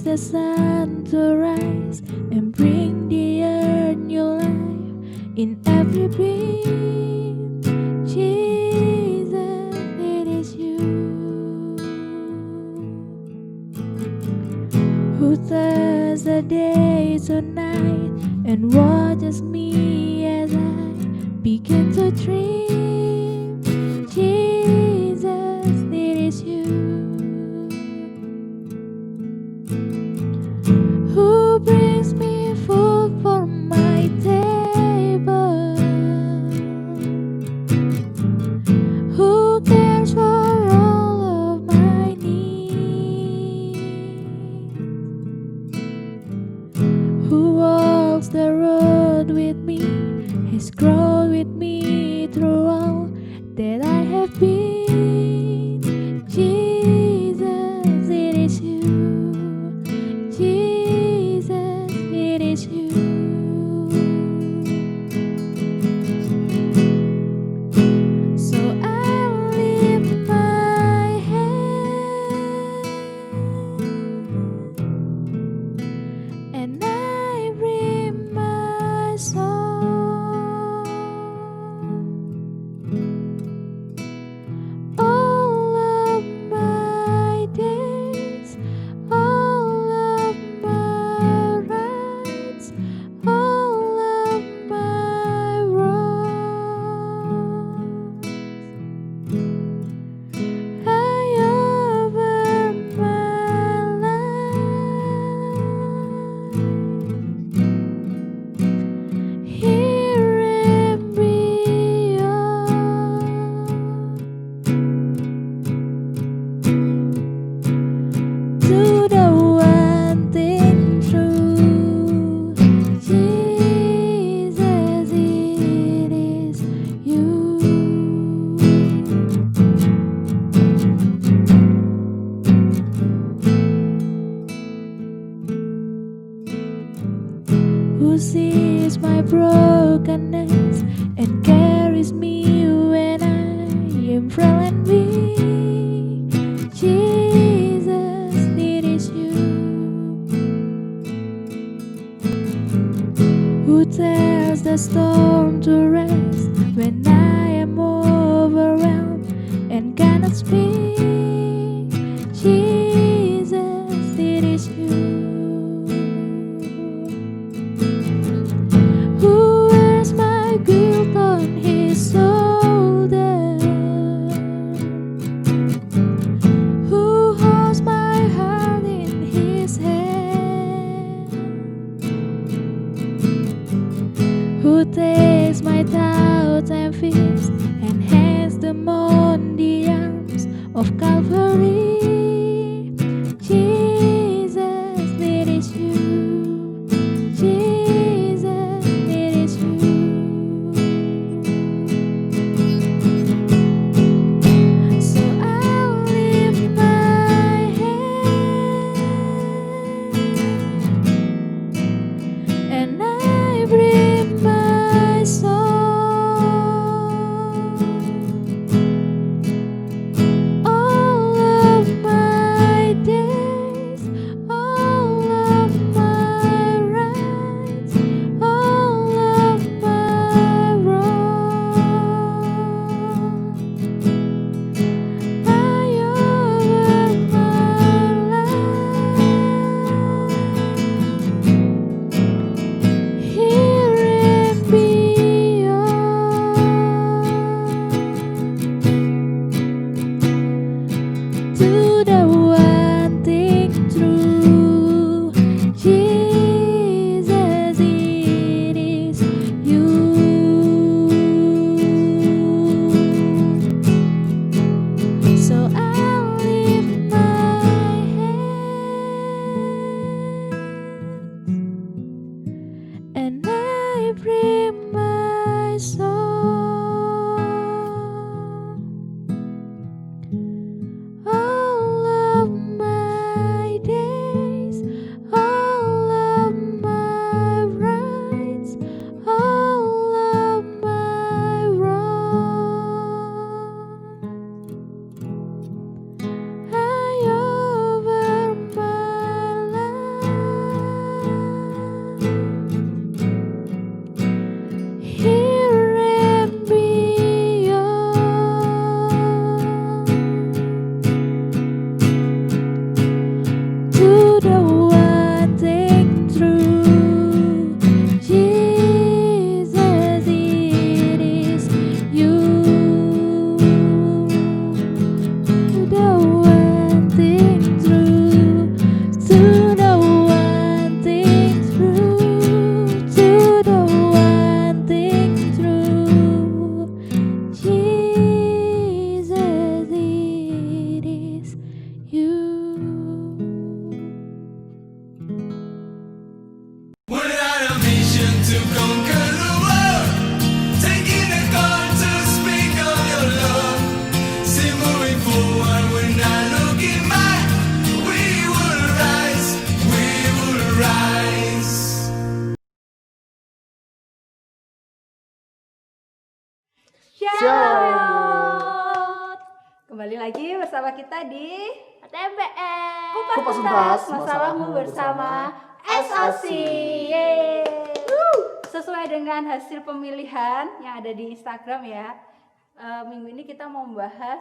makes the sun to rise and bring the earth new life in every being. Jesus, it is you who turns the day to night and watches me as I begin to dream. Jesus, it is you who brings me food for my table, who cares for all of my needs, who walks the road with me, has grown with me through all that I have been. Jesus, it is you. Jesus, it is you. So I lift my hand and I bring my song. All of my days, all of my rights, all of my wrongs, I offer my life here and beyond to the one thing true. Jesus, it is you who sees my brokenness and carries me when I am frail and weak. Jesus, it is you who tells the storm to rest when I am overwhelmed and cannot speak. Jesus, it is you who wears my guilt on his shoulder, who holds my heart in his hand, who takes my thoughts and fears and hangs them on the arms Kembali lagi bersama kita di TMBS Kupas Tuntas, masalahmu bersama SOC. Sesuai dengan hasil pemilihan yang ada di Instagram ya, minggu ini kita mau membahas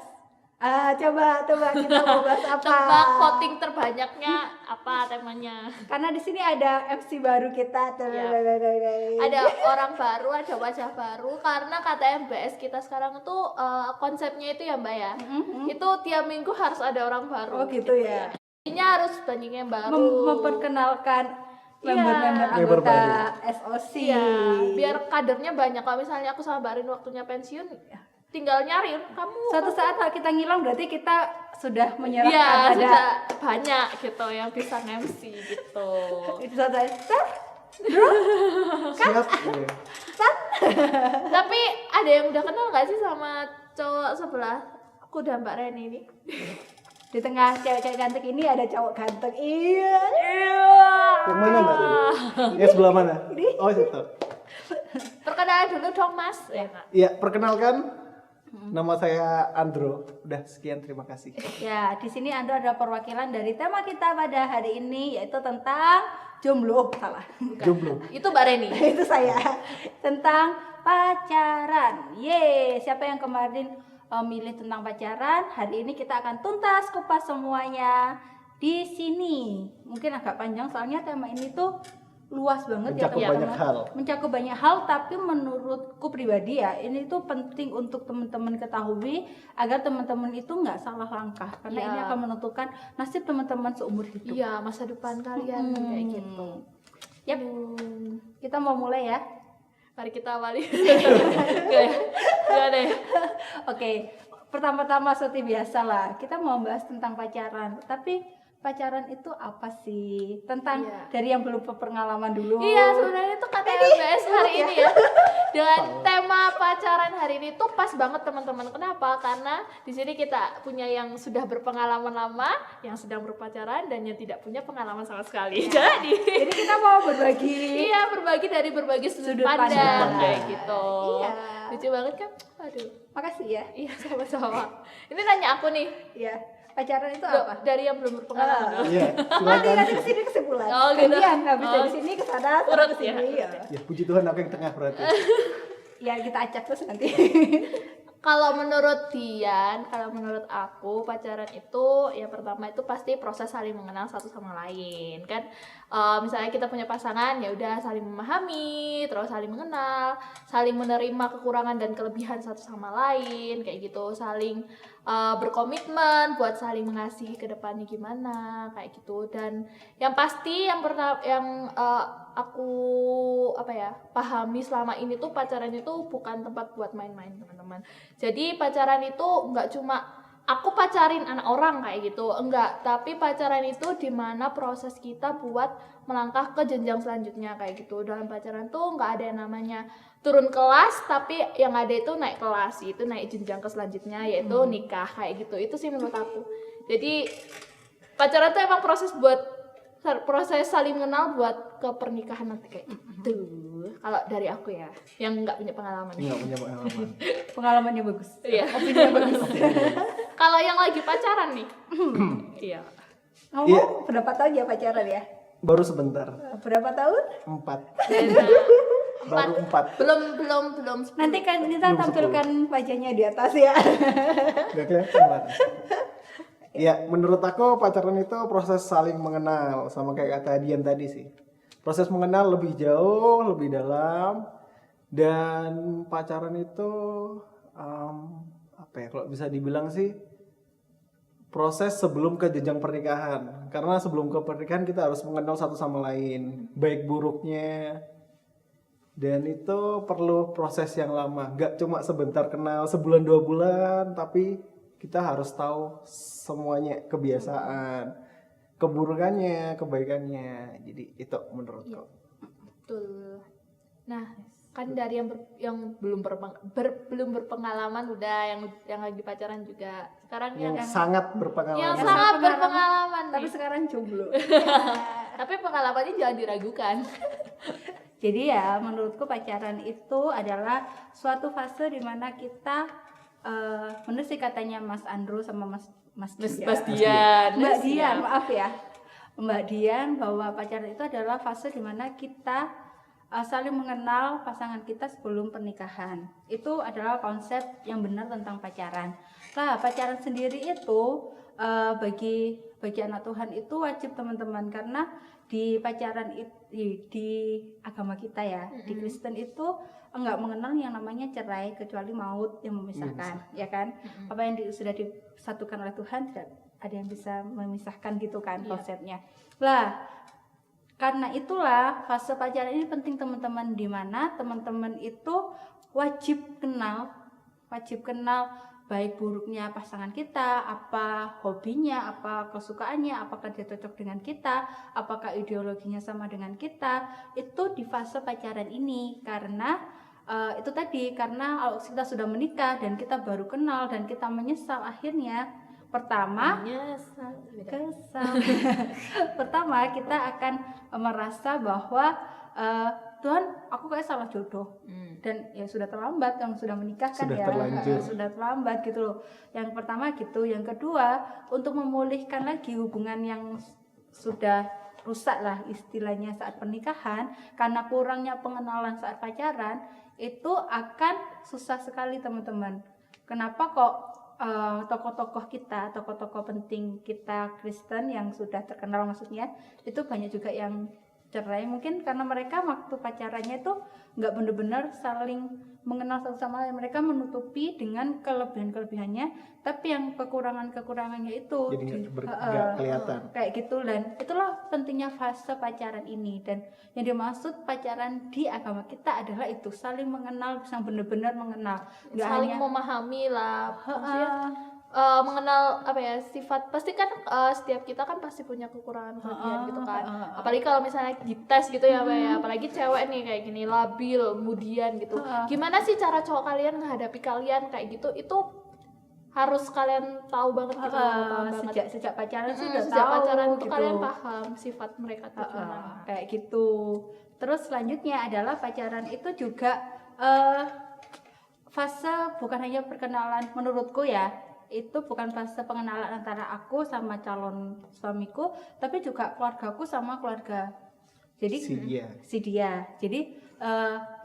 coba kita mau bahas apa? Coba voting terbanyaknya apa temanya? Karena di sini ada MC baru kita. Ada orang baru, ada wajah baru. Karena kata MBS kita sekarang tuh konsepnya itu ya Mbak ya, itu tiap minggu harus ada orang baru. Oh gitu ya. Ini harus banyak yang baru. Memperkenalkan member-member Member anggota baru. SOC. Iya, biar kadernya banyak. Kalau misalnya aku sama Mbak Rin waktunya pensiun, tinggal nyari kamu. Suatu saat kalau kita ngilang berarti kita sudah menyerahkan Iya, pada sudah banyak gitu yang bisa nge-MC gitu. itu saat Siap. Tapi ada yang udah kenal gak sih sama cowok sebelah aku dan Mbak Reni ini? di tengah cewek-cewek ganteng ini ada cowok ganteng. Iya. Yang mana Mbak? Yang sebelah mana? Oh situ. Perkenalan dulu dong Mas. Ya, Kak. Iya, perkenalkan. Nama saya Andro. Udah sekian, terima kasih. Ya, di sini Andro adalah perwakilan dari tema kita pada hari ini yaitu tentang jomblo. Salah. Jomblo. Itu Mbak Reni. Itu saya. Tentang pacaran. Siapa yang kemarin milih tentang pacaran? Hari ini kita akan tuntas kupas semuanya di sini. Mungkin agak panjang soalnya tema ini tuh luas banget Mencakup ya banyak hal. Mencakup banyak hal, tapi menurutku pribadi ya ini tuh penting untuk teman-teman ketahui agar teman-teman itu nggak salah langkah karena Ya. ini akan menentukan nasib teman-teman seumur hidup. Iya, masa depan kalian kayak gitu. Yap. Kita mau mulai ya. Mari kita awali. Gak ada ya? Oke, pertama-tama seperti biasa lah, kita mau bahas tentang pacaran. Tapi pacaran itu apa sih? Tentang Iya. dari yang belum berpengalaman dulu. Iya, sebenarnya itu kata MBS hari ini ya. Dengan tema pacaran hari ini tuh pas banget teman-teman. Kenapa? Karena di sini kita punya yang sudah berpengalaman lama, yang sedang berpacaran dan yang tidak punya pengalaman sama sekali. Jadi kita mau berbagi. iya, berbagi dari berbagai sudut Sudut pandang pandang. kayak gitu. Iya. Lucu banget kan? Aduh. Makasih ya. Iya, sama-sama. Ini nanya aku nih. Iya. Pacaran itu Loh, apa? dari yang belum berpengalaman dulu. Iya, Nanti silakan. kesini kesimpulan. Oh, gitu. Gantian, habis Oh. dari sini ke sana, Urut ke ya. sini. Ya. Ya, puji Tuhan aku yang tengah berarti. Ya kita acak terus nanti. Kalau menurut Dian, kalau menurut aku pacaran itu ya pertama itu pasti proses saling mengenal satu sama lain kan. Misalnya kita punya pasangan ya udah saling memahami, terus saling mengenal, saling menerima kekurangan dan kelebihan satu sama lain kayak gitu, saling berkomitmen buat saling mengasihi ke depannya gimana kayak gitu. Dan yang pasti yang aku pahami selama ini tuh pacaran itu bukan tempat buat main-main teman-teman. Jadi pacaran itu nggak cuma aku pacarin anak orang kayak gitu, enggak, tapi pacaran itu dimana proses kita buat melangkah ke jenjang selanjutnya kayak gitu. Dalam pacaran tuh nggak ada yang namanya turun kelas, tapi yang ada itu naik kelas, itu naik jenjang ke selanjutnya yaitu nikah kayak gitu. Itu sih menurut aku. Jadi pacaran tuh emang proses saling mengenal buat ke pernikahan nanti kayak gitu. Kalau dari aku ya, yang nggak punya pengalaman. Nggak punya pengalaman. Pengalamannya bagus. Iya. Opininya bagus. Kalau yang lagi pacaran nih, iya. Kamu Iya. berapa tahun ya pacaran ya? Baru sebentar. Berapa tahun? 4. Beda. Baru 4. Belum. Nanti kan kita Belum tampilkan wajahnya di atas ya. Gak kelihatan Mbak. Ya, menurut aku pacaran itu proses saling mengenal, sama kayak kata Dian tadi sih. Proses mengenal lebih jauh, lebih dalam, dan pacaran itu kalau bisa dibilang sih proses sebelum ke jenjang pernikahan. Karena sebelum ke pernikahan kita harus mengenal satu sama lain, baik buruknya. Dan itu perlu proses yang lama, gak cuma sebentar kenal, sebulan 2 bulan, tapi kita harus tahu semuanya, kebiasaan, keburukannya, kebaikannya. Jadi itu menurutku. Betul. Nah, kan dari yang belum berpengalaman udah yang lagi pacaran juga. Sekarang yang Sangat berpengalaman. yang sangat berpengalaman Tapi nih. sekarang jomblo. Tapi pengalamannya jangan diragukan. Jadi ya menurutku pacaran itu adalah suatu fase di mana kita bener sih katanya Mas Andrew sama Mas Dian. Mbak Dian, maaf ya. Mbak Dian, bahwa pacaran itu adalah fase dimana kita saling mengenal pasangan kita sebelum pernikahan. Itu adalah konsep yang benar tentang pacaran. Nah, pacaran sendiri itu bagi anak Tuhan itu wajib teman-teman, karena di pacaran di agama kita ya, di Kristen itu enggak mengenal yang namanya cerai kecuali maut yang memisahkan, ya kan? Apa yang sudah disatukan oleh Tuhan tidak ada yang bisa memisahkan gitu kan konsepnya. Lah, karena itulah fase pacaran ini penting teman-teman, di mana teman-teman itu wajib kenal baik buruknya pasangan kita, apa hobinya, apa kesukaannya, apakah dia cocok dengan kita, apakah ideologinya sama dengan kita. Itu di fase pacaran ini, karena itu tadi, karena kalau kita sudah menikah dan kita baru kenal dan kita menyesal akhirnya, pertama pertama kita akan merasa bahwa Tuhan, aku kayak salah jodoh, dan ya sudah terlambat, yang sudah menikah kan Sudah ya terlanjur. sudah terlambat gitu loh. Yang pertama gitu. Yang kedua, untuk memulihkan lagi hubungan yang sudah rusak lah istilahnya saat pernikahan, karena kurangnya pengenalan saat pacaran, itu akan susah sekali teman-teman. Kenapa kok tokoh-tokoh penting kita Kristen yang sudah terkenal, maksudnya itu banyak juga yang cerai, mungkin karena mereka waktu pacarannya itu nggak benar-benar saling mengenal satu sama lain. Mereka menutupi dengan kelebihannya, tapi yang kekurangannya itu Jadi nggak kelihatan. kayak gitu. Dan itulah pentingnya fase pacaran ini, dan yang dimaksud pacaran di agama kita adalah itu saling mengenal, yang benar-benar mengenal, nggak Saling hanya memahami lah, maksudnya mengenal apa ya, sifat, pasti kan setiap kita kan pasti punya kekurangan kelebihan gitu kan. Apalagi kalau misalnya dites gitu ya Mbak ya, apalagi cewek nih kayak gini, labil, kemudian gitu. Gimana sih cara cowok kalian menghadapi kalian kayak gitu, itu harus kalian tahu banget gitu, paham banget. sejak pacaran sih udah Sejak tahu pacaran itu gitu. kalian paham sifat mereka tuh gimana. Kayak gitu. Terus selanjutnya adalah pacaran itu juga fase bukan hanya perkenalan, menurutku ya, itu bukan fase pengenalan antara aku sama calon suamiku, tapi juga keluargaku sama keluarga jadi si dia. Jadi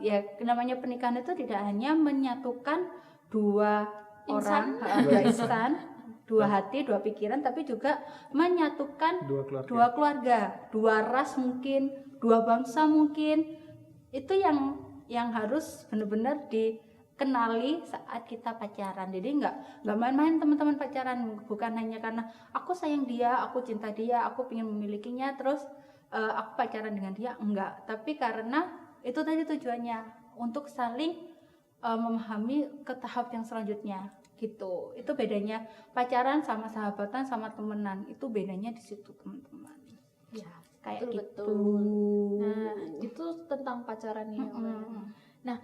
ya namanya pernikahan itu tidak hanya menyatukan dua orang, dua insan, dua hati, dua pikiran, tapi juga menyatukan dua keluarga, dua ras mungkin, dua bangsa mungkin. Itu yang harus benar-benar dikenali saat kita pacaran. Jadi nggak main-main teman-teman pacaran, bukan hanya karena aku sayang dia, aku cinta dia, aku ingin memilikinya, terus aku pacaran dengan dia, enggak. Tapi karena itu tadi tujuannya untuk saling memahami ke tahap yang selanjutnya gitu. Itu bedanya pacaran sama sahabatan sama temenan, itu bedanya di situ teman-teman. Ya, Kayak gitu. Nah, itu tentang pacaran nih. Nah,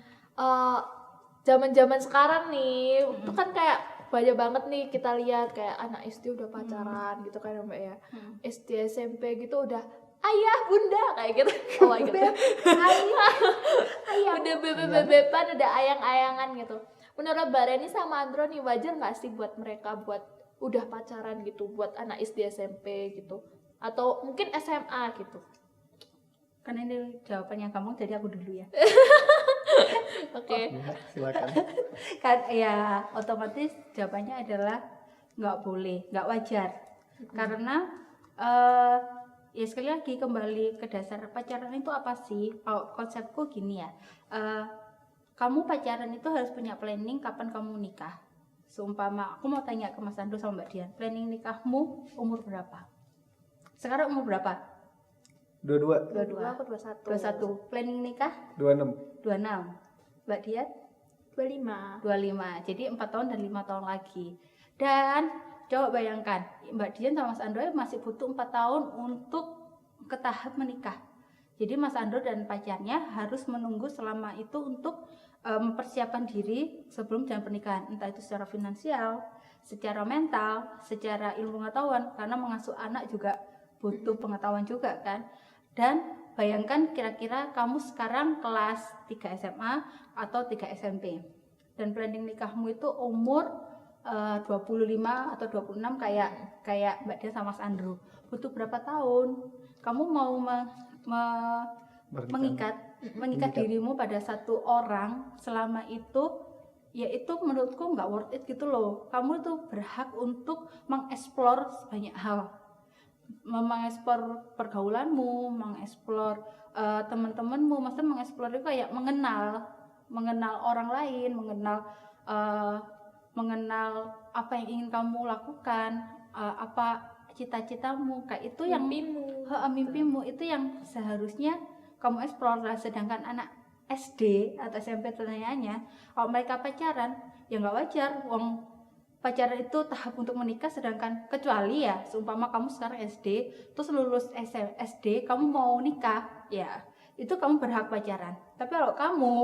zaman-zaman sekarang nih, itu kan kayak banyak banget nih kita lihat kayak anak SD udah pacaran gitu kan Mbak ya. SD SMP gitu udah ayah bunda kayak gitu. Oh my god. Ayah udah bebe-bebepan, udah ayang-ayangan gitu. Menurut Mbak Reni sama Andro nih, wajar nggak sih buat mereka buat udah pacaran gitu, buat anak SD SMP gitu, atau mungkin SMA gitu? Karena ini jawabannya gampang, jadi aku dulu ya. Oke. Silakan. Kan ya otomatis jawabannya adalah nggak boleh, nggak wajar. Karena ya sekali lagi kembali ke dasar pacaran itu apa sih? Kalau konsepku gini ya, kamu pacaran itu harus punya planning kapan kamu nikah. Seumpama aku mau tanya ke Mas Andro sama Mbak Dian, planning nikahmu umur berapa? Sekarang umur berapa? 22. Aku 21. 21. Planning nikah? 26. 26. Mbak Dian? 25. 25. Jadi 4 tahun dan 5 tahun lagi. Dan coba bayangkan, Mbak Dian sama Mas Andro masih butuh 4 tahun untuk ke tahap menikah. Jadi Mas Andro dan pacarnya harus menunggu selama itu untuk mempersiapkan diri sebelum jam pernikahan. Entah itu secara finansial, secara mental, secara ilmu pengetahuan. Karena mengasuh anak juga butuh pengetahuan juga kan. Dan bayangkan kira-kira kamu sekarang kelas 3 SMA atau 3 SMP. dan planning nikahmu itu umur 25 atau 26 kayak Mbak Dia sama Mas Andrew, butuh berapa tahun kamu mau mengikat dirimu pada satu orang selama itu, ya itu menurutku nggak worth it gitu loh. Kamu tuh berhak untuk mengeksplor banyak hal, mengeksplor pergaulanmu, mengeksplor teman-temanmu, maksudnya mengeksplor itu kayak mengenal orang lain, mengenal apa yang ingin kamu lakukan, apa cita-citamu, kayak itu yang mimpimu itu yang seharusnya kamu eksplor lah. Sedangkan anak SD atau SMP pertanyaannya, kalau mereka pacaran ya nggak wajar. Wong pacaran itu tahap untuk menikah, sedangkan kecuali ya seumpama kamu sekarang SD terus lulus SD kamu mau nikah, ya itu kamu berhak pacaran. Tapi kalau kamu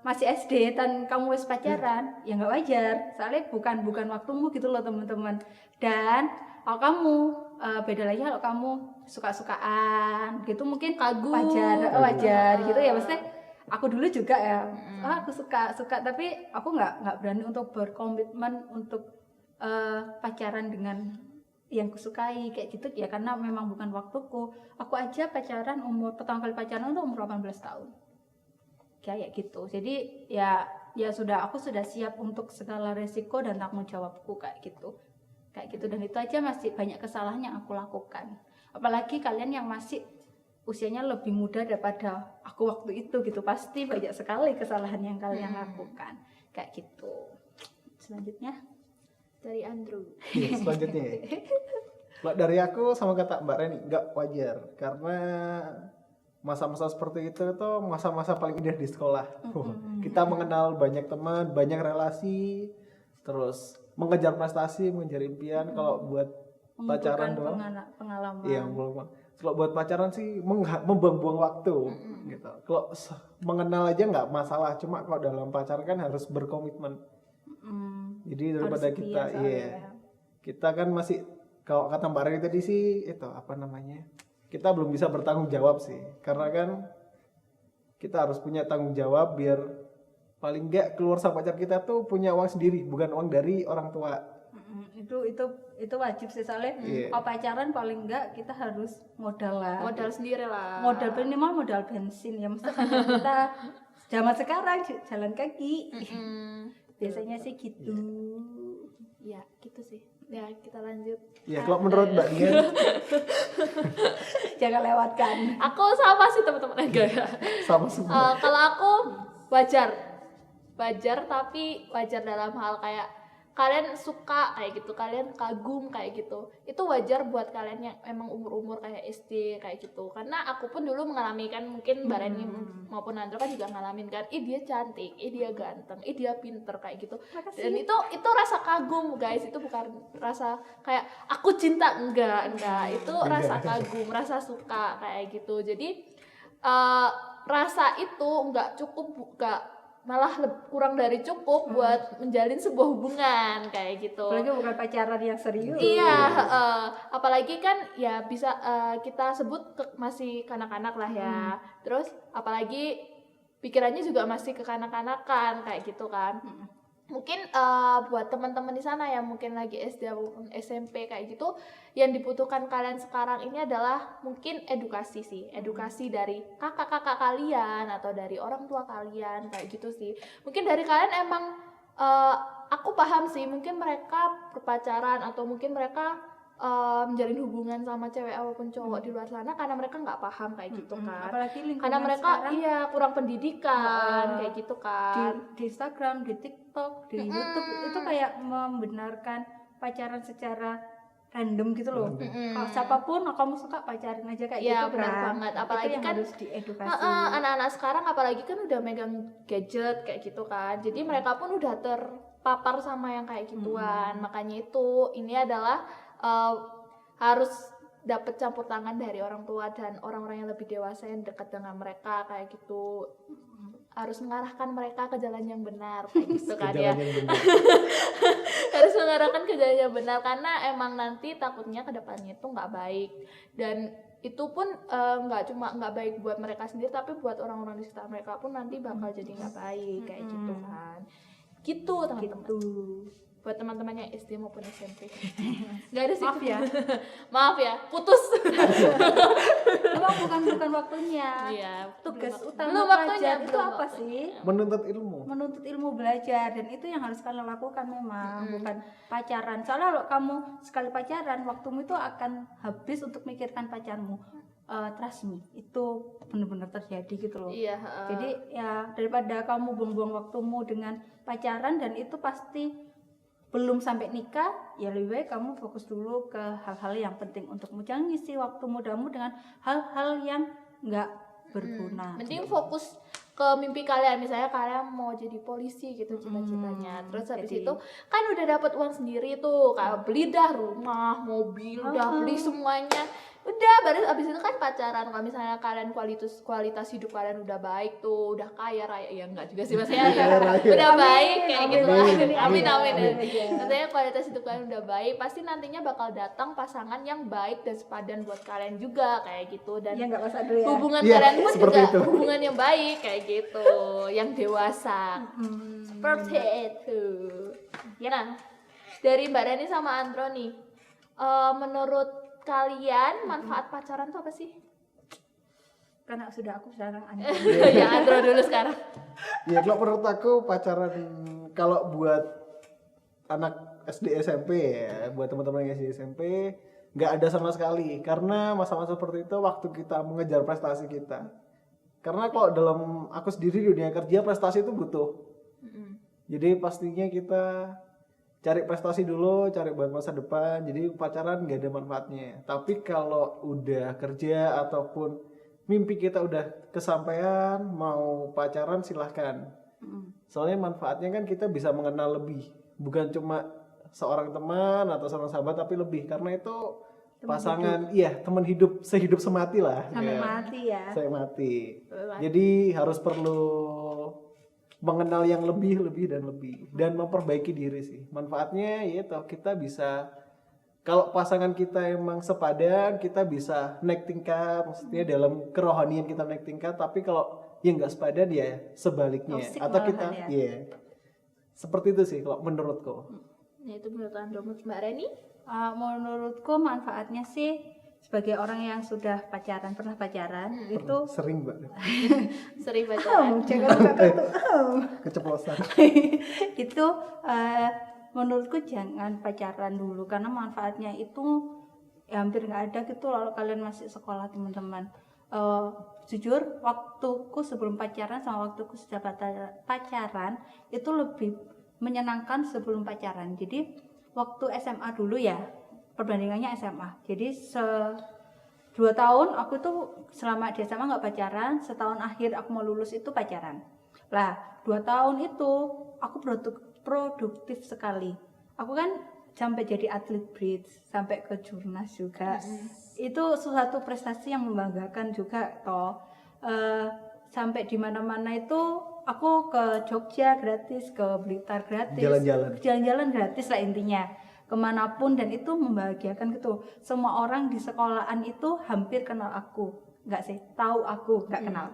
masih SD dan kamu wis pacaran, ya nggak wajar, soalnya bukan waktumu gitu loh teman-teman. Dan kalau kamu beda lagi kalau kamu suka-sukaan gitu, mungkin Kagum. wajar gitu ya. Maksudnya aku dulu juga ya, aku suka tapi aku nggak berani untuk berkomitmen untuk pacaran dengan yang kusukai kayak gitu ya, karena memang bukan waktuku. Aku aja pacaran pertama kali pacaran itu umur 18 tahun kayak gitu. Jadi ya aku sudah siap untuk segala resiko dan tanggung jawabku kayak gitu. Dan itu aja masih banyak kesalahan yang aku lakukan. Apalagi kalian yang masih usianya lebih muda daripada aku waktu itu gitu, pasti banyak sekali kesalahan yang kalian lakukan kayak gitu. Selanjutnya Dari Andrew. Selanjutnya ya. Dari aku sama kata Mbak Reni, nggak wajar, karena masa-masa seperti itu tuh masa-masa paling indah di sekolah. Kita mengenal banyak teman, banyak relasi, terus mengejar prestasi, mengejar impian. Kalau buat pacaran doang, pengalaman. iya, kalau buat pacaran sih membuang-buang waktu gitu. Kalau mengenal aja nggak masalah, cuma kalau dalam pacaran kan harus berkomitmen. Jadi daripada kita, kita kan masih, kalau kata Mbak Reni tadi sih itu apa namanya, kita belum bisa bertanggung jawab sih, karena kan kita harus punya tanggung jawab biar paling enggak keluar sama pacar kita tuh punya uang sendiri, bukan uang dari orang tua. Itu wajib sih, soalnya kalau pacaran paling enggak kita harus modal Sendiri lah. Modal minimal modal bensin ya, mesti karena kita zaman sekarang jalan kaki. Biasanya sih gitu. Ya gitu sih. Ya kita lanjut. Ya kalau menurut Mbak Dian, Jangan lewatkan. Aku sama sih teman-teman, enggak ya. sama semua. Kalau aku wajar, tapi wajar dalam hal kayak kalian suka kayak gitu, kalian kagum kayak gitu, itu wajar buat kalian yang emang umur kayak SD kayak gitu. Karena aku pun dulu mengalami kan, mungkin Mbak Reni maupun Andro kan juga ngalamin kan, dia cantik, dia ganteng, dia pinter kayak gitu. Makasih. Dan itu rasa kagum guys, itu bukan rasa kayak aku cinta, enggak itu rasa kagum, rasa suka kayak gitu. Jadi rasa itu enggak cukup, malah kurang dari cukup buat menjalin sebuah hubungan kayak gitu. Apalagi bukan pacaran yang serius. Iya, apalagi kan ya bisa kita sebut masih kanak-kanak lah ya. Terus apalagi pikirannya juga masih kekanak-kanakan kayak gitu kan. Mungkin buat teman-teman di sana yang mungkin lagi SD ataupun SMP kayak gitu, yang dibutuhkan kalian sekarang ini adalah mungkin edukasi sih, edukasi dari kakak-kakak kalian atau dari orang tua kalian kayak gitu sih. Mungkin dari kalian emang aku paham sih, mungkin mereka berpacaran atau mungkin mereka menjalin hubungan sama cewek ataupun cowok di luar sana karena mereka nggak paham kayak gitu kan. Apalagi lingkungan karena mereka sekarang, kurang pendidikan kayak gitu kan. Di Instagram, di TikTok, di YouTube itu kayak membenarkan pacaran secara random gitu loh. Kalau siapapun kamu suka pacarin aja kayak ya, gitu benar kan. banget. Apalagi itu yang kan harus diedukasi. Anak-anak sekarang apalagi kan udah megang gadget kayak gitu kan. Jadi mereka pun udah terpapar sama yang kayak gituan. Makanya itu ini adalah harus dapat campur tangan dari orang tua dan orang-orang yang lebih dewasa yang dekat dengan mereka kayak gitu. Harus mengarahkan mereka ke jalan yang benar kayak gitu kan ya. Harus mengarahkan mengutarakan kejadian yang benar, karena emang nanti takutnya kedepannya itu nggak baik, dan itu pun nggak cuma nggak baik buat mereka sendiri, tapi buat orang-orang di sekitar mereka pun nanti bakal jadi nggak baik kayak gitu kan. Gitu teman-teman. Gitu. Buat teman-temannya SD maupun SMP. Nggak ada sih. Maaf ya. Maaf ya, putus. Emang bukan waktunya. Iya. Tugas belum utama waktunya, pelajar itu belum apa waktunya. sih? Menuntut ilmu. Menuntut ilmu, belajar, dan itu yang harus kalian lakukan memang, bukan pacaran. Soalnya kalau kamu sekali pacaran, waktumu itu akan habis untuk mikirkan pacarmu. Trust me, itu benar-benar terjadi gitu loh. Iya. Jadi ya daripada kamu buang-buang waktumu dengan pacaran dan itu pasti belum sampai nikah, ya lebih baik kamu fokus dulu ke hal-hal yang penting untukmu. Jangan ngisi waktu mudamu dengan hal-hal yang nggak berguna. Mending fokus ke mimpi kalian, misalnya kalian mau jadi polisi gitu cita-citanya. Terus habis jadi- itu kan udah dapat uang sendiri tuh, kayak beli dah rumah, mobil, udah beli semuanya. Udah, baru abis itu kan pacaran. Kalau misalnya kalian kualitas hidup kalian udah baik tuh, udah kaya raya, ya enggak juga sih maksudnya ya, raya. udah Amin, baik kayak amin, gitu. amin, Amin amin. amin. Maksudnya kualitas hidup kalian udah baik, pasti nantinya bakal datang pasangan yang baik dan sepadan buat kalian juga kayak gitu. Dan Ya nggak masa dulu ya. hubungan Iya, kalian pun seperti juga itu. hubungan yang baik kayak gitu, yang dewasa. Seperti itu. Ya, nah, dari Mbak Reni sama Andro nih, menurut kalian manfaat pacaran tuh apa sih? Karena aku sekarang aneh. Ya Andro dulu sekarang. Ya kalau menurut aku pacaran kalau buat anak SD SMP ya, buat teman-teman yang SD SMP nggak ada sama sekali, karena masa-masa seperti itu waktu kita mengejar prestasi kita. Karena kalau dalam aku sendiri di dunia kerja, prestasi itu butuh. Jadi pastinya kita cari prestasi dulu, cari buat masa depan. Jadi pacaran nggak ada manfaatnya. Tapi kalau udah kerja ataupun mimpi kita udah kesampaian, mau pacaran silahkan. Soalnya manfaatnya kan kita bisa mengenal lebih, bukan cuma seorang teman atau seorang sahabat, tapi lebih, karena itu pasangan, iya teman hidup sehidup semati lah. Sampai Ya. mati ya. Saya mati. Jadi harus perlu mengenal yang lebih dan memperbaiki diri sih. Manfaatnya yaitu kita bisa, kalau pasangan kita emang sepadan, kita bisa naik tingkat, maksudnya dalam kerohanian kita naik tingkat. Tapi kalau yang nggak sepadan ya sebaliknya. Toxic Atau kita, malahan ya seperti itu sih kalau menurutku. Ya itu menurut Andro. Menurut Mbak Reni? Menurutku manfaatnya sih sebagai orang yang sudah pernah pacaran itu Sering banget Sering pacaran. keceplosan. itu menurutku jangan pacaran dulu karena manfaatnya itu ya hampir nggak ada gitu kalau kalian masih sekolah teman-teman. Jujur waktuku sebelum pacaran sama waktuku sudah pacaran itu lebih menyenangkan sebelum pacaran. Jadi waktu SMA dulu ya, perbandingannya SMA. Jadi 2 tahun aku tuh selama di SMA nggak pacaran, setahun akhir aku mau lulus itu pacaran. Lah 2 tahun itu aku produktif sekali. Aku kan sampai jadi atlet bridge, sampai ke jurnas juga. Itu suatu prestasi yang membanggakan juga toh. Sampai di mana-mana itu aku ke Jogja gratis, ke Blitar gratis, jalan-jalan gratis lah intinya, kemanapun, dan itu membahagiakan gitu. Semua orang di sekolahan itu hampir kenal aku, nggak sih, tahu aku, nggak kenal,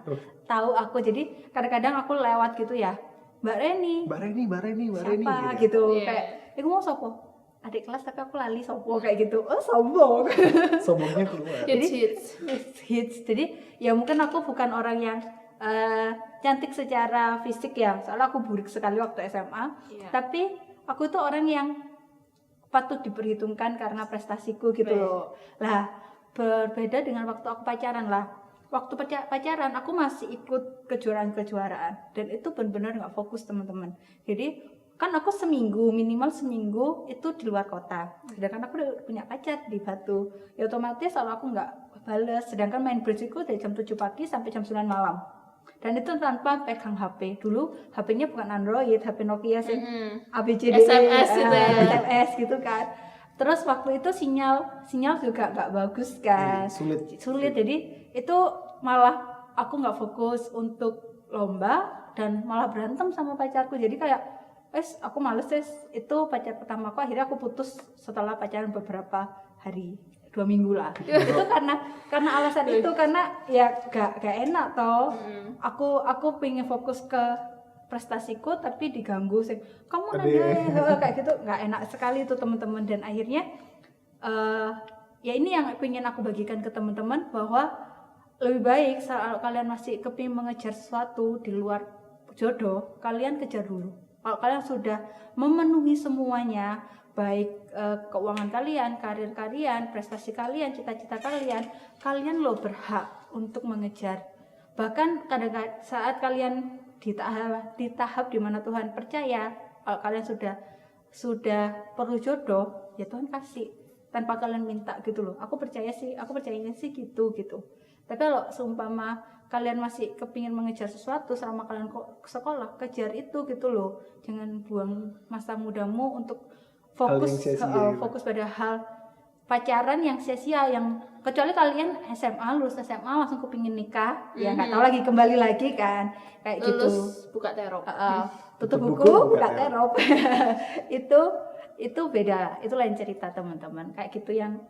tahu aku. Jadi kadang-kadang aku lewat gitu ya, Mbak Reni siapa gitu, kayak mau sopo, adik kelas tapi aku lali sopo kayak gitu. Oh sombong. Sombongnya keluar. Jadi hits. Jadi ya mungkin aku bukan orang yang cantik secara fisik ya, soalnya aku burik sekali waktu SMA. Tapi aku tuh orang yang patut diperhitungkan karena prestasiku gitu loh. Lah berbeda dengan waktu aku pacaran lah. Waktu pacaran aku masih ikut kejuaraan dan itu benar-benar nggak fokus teman-teman. Jadi kan aku minimal seminggu itu di luar kota. Sedangkan aku udah punya pacar di Batu. Ya otomatis kalau aku nggak bales. Sedangkan main bridge itu dari jam 7 pagi sampai jam 9 malam. Dan itu tanpa pegang HP. Dulu HP-nya bukan Android, HP Nokia sih. ABCD, SMS gitu ya. SMS gitu kan. Terus waktu itu sinyal juga nggak bagus kan. Sulit. Jadi itu malah aku nggak fokus untuk lomba dan malah berantem sama pacarku. Jadi kayak aku males itu pacar pertama aku, akhirnya aku putus setelah pacaran beberapa hari, 2 minggu lah. Itu karena alasan itu, karena ya gak enak toh. Aku pengen fokus ke prestasiku tapi diganggu sih, kamu nanya kayak gitu, nggak enak sekali itu teman-teman. Dan akhirnya ya ini yang pengen aku bagikan ke teman-teman, bahwa lebih baik kalau kalian masih kepingin mengejar sesuatu di luar jodoh, kalian kejar dulu. Kalau kalian sudah memenuhi semuanya, baik keuangan kalian, karir kalian, prestasi kalian, cita-cita kalian lo berhak untuk mengejar. Bahkan kadang-kadang saat kalian di tahap dimana Tuhan percaya, kalau kalian sudah perlu jodoh, ya Tuhan kasih tanpa kalian minta gitu loh. Aku percayanya sih gitu. Tapi kalau seumpama kalian masih kepingin mengejar sesuatu selama kalian sekolah, kejar itu gitu loh. Jangan buang masa mudamu untuk fokus pada hal pacaran yang sia-sia, yang kecuali kalian lulus SMA langsung kepingin nikah, ya nggak tahu lagi, kembali lagi kan kayak gitu. Lulus buka terop. Tutup buku buka terop. itu beda, itu lain cerita teman-teman. Kayak gitu yang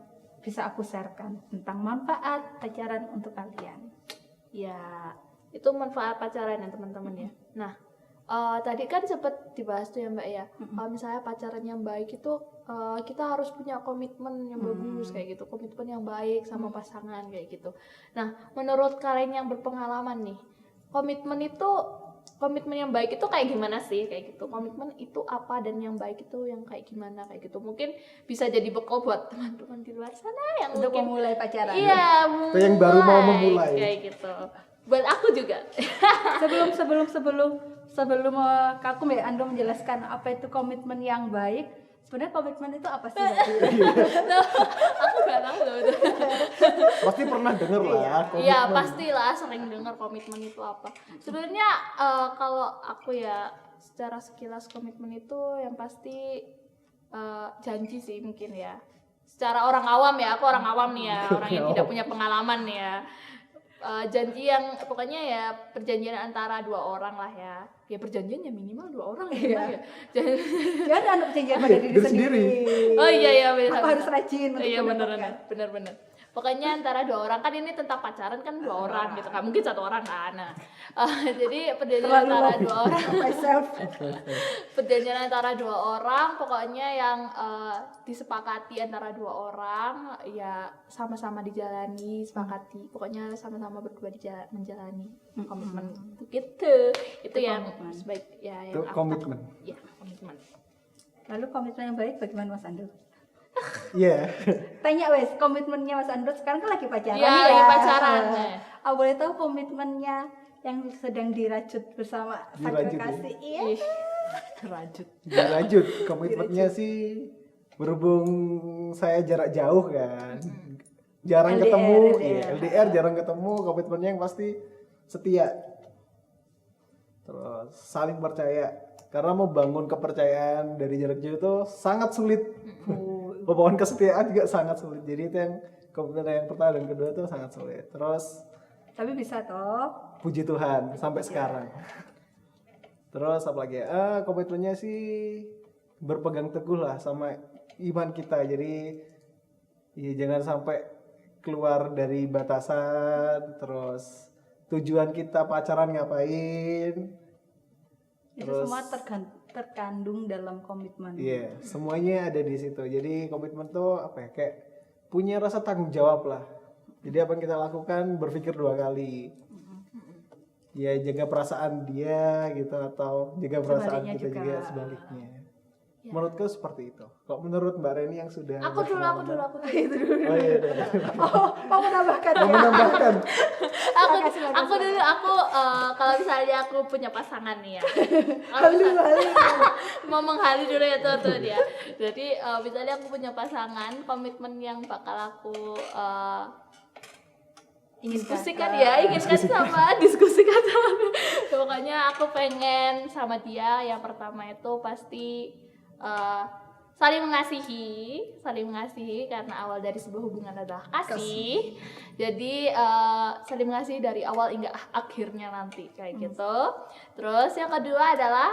bisa aku sharekan tentang manfaat pacaran untuk kalian. Ya, itu manfaat pacaran ya teman-teman ya. Nah, tadi kan sempat dibahas tuh ya Mbak ya. Kalau misalnya pacaran yang baik itu kita harus punya komitmen yang bagus kayak gitu, komitmen yang baik sama pasangan kayak gitu. Nah, menurut kalian yang berpengalaman nih, komitmen yang baik itu kayak gimana sih kayak gitu? Komitmen itu apa dan yang baik itu yang kayak gimana kayak gitu? Mungkin bisa jadi bekal buat teman-teman di luar sana yang untuk mungkin memulai pacaran. Iya, yang baru mau memulai kayak gitu. Buat aku juga. sebelum aku Mbak Ando menjelaskan apa itu komitmen yang baik, sebenarnya komitmen itu apa sih? Aku nggak tahu loh. Pasti pernah denger lah komitmen. Iya pastilah sering dengar komitmen itu apa. Sebenarnya kalau aku ya secara sekilas komitmen itu yang pasti janji sih mungkin ya. Secara orang awam ya, aku orang awam nih ya, orang yang tidak punya pengalaman nih ya. Janji yang pokoknya ya perjanjian antara 2 orang lah ya. Ya perjanjian ya minimal 2 orang ya. Jangan ada perjanjian pada diri sendiri. Oh iya benar. Aku harus rajin untuk benar. Pokoknya antara 2 orang, kan ini tentang pacaran kan 2 orang gitu kan, mungkin 1 orang kan. Nah, jadi perjanjian antara 2 orang. Perjanjian antara 2 orang, pokoknya yang disepakati antara 2 orang, ya sama-sama dijalani, sepakati. Pokoknya sama-sama berdua menjalani komitmen gitu. Itu yang sebaik ya yang itu komitmen. Ya, komitmen. Lalu komitmen yang baik bagaimana Mas Andro? Iya. Tanya wes, komitmennya Mas Andro sekarang kan lagi pacaran ya. Lagi pacaran. Aku boleh tahu komitmennya yang sedang dirajut bersama sang kekasih. Iya. Dirajut. Komitmennya sih berhubung saya jarak jauh kan. Jarang ketemu, LDR jarang ketemu, komitmennya yang pasti setia. Terus saling percaya. Karena mau bangun kepercayaan dari jarak jauh itu sangat sulit. Membangun kesetiaan juga sangat sulit. Jadi itu yang komitmen yang pertama dan kedua itu sangat sulit. Terus tapi bisa toh. Puji Tuhan sampai sekarang. Terus apalagi komitmennya sih berpegang teguh lah sama iman kita. Jadi ya jangan sampai keluar dari batasan. Terus tujuan kita pacaran ngapain. Itu semua terkandung dalam komitmen. Iya, semuanya ada di situ. Jadi komitmen tuh apa ya? Kayak punya rasa tanggung jawab lah. Jadi apa yang kita lakukan berpikir 2 kali. Ya jaga perasaan dia gitu, atau jaga perasaan kita juga sebaliknya. Ya. Menurutku seperti itu. Kok menurut Mbak Reni yang sudah Aku dulu. Itu dulu. Oh iya. Mau menambahkan. Aku dulu kalau misalnya aku punya pasangan nih ya. Mau menghali dulu ya tuh dia. Jadi misalnya aku punya pasangan, komitmen yang bakal aku diskusikan sama pokoknya aku pengen sama dia, yang pertama itu pasti saling mengasihi karena awal dari sebuah hubungan adalah kasih. Jadi saling mengasihi dari awal hingga akhirnya nanti kayak gitu. Terus yang kedua adalah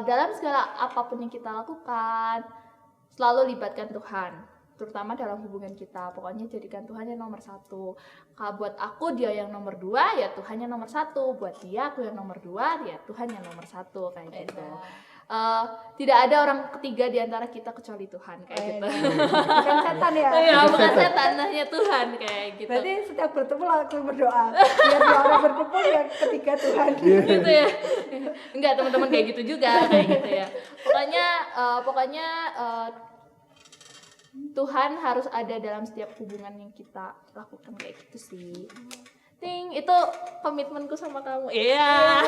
dalam segala apapun yang kita lakukan selalu libatkan Tuhan, terutama dalam hubungan kita. Pokoknya jadikan Tuhan yang nomor 1. Kalau buat aku dia yang nomor 2, ya Tuhan yang nomor 1. Buat dia aku yang nomor 2, ya Tuhan yang nomor 1, kayak gitu. Tidak ada orang ketiga di antara kita kecuali Tuhan, kayak gitu. Bukan setan ya. Ya bukan setan, hanya Tuhan, kayak gitu. Berarti setiap bertemu langsung berdoa. Biar dua orang berkumpul yang ketiga Tuhan. Gitu ya. Enggak, teman-teman kayak gitu juga, kayak gitu ya. Pokoknya Tuhan harus ada dalam setiap hubungan yang kita lakukan, kayak gitu sih. Ting, itu komitmenku sama kamu. Iya.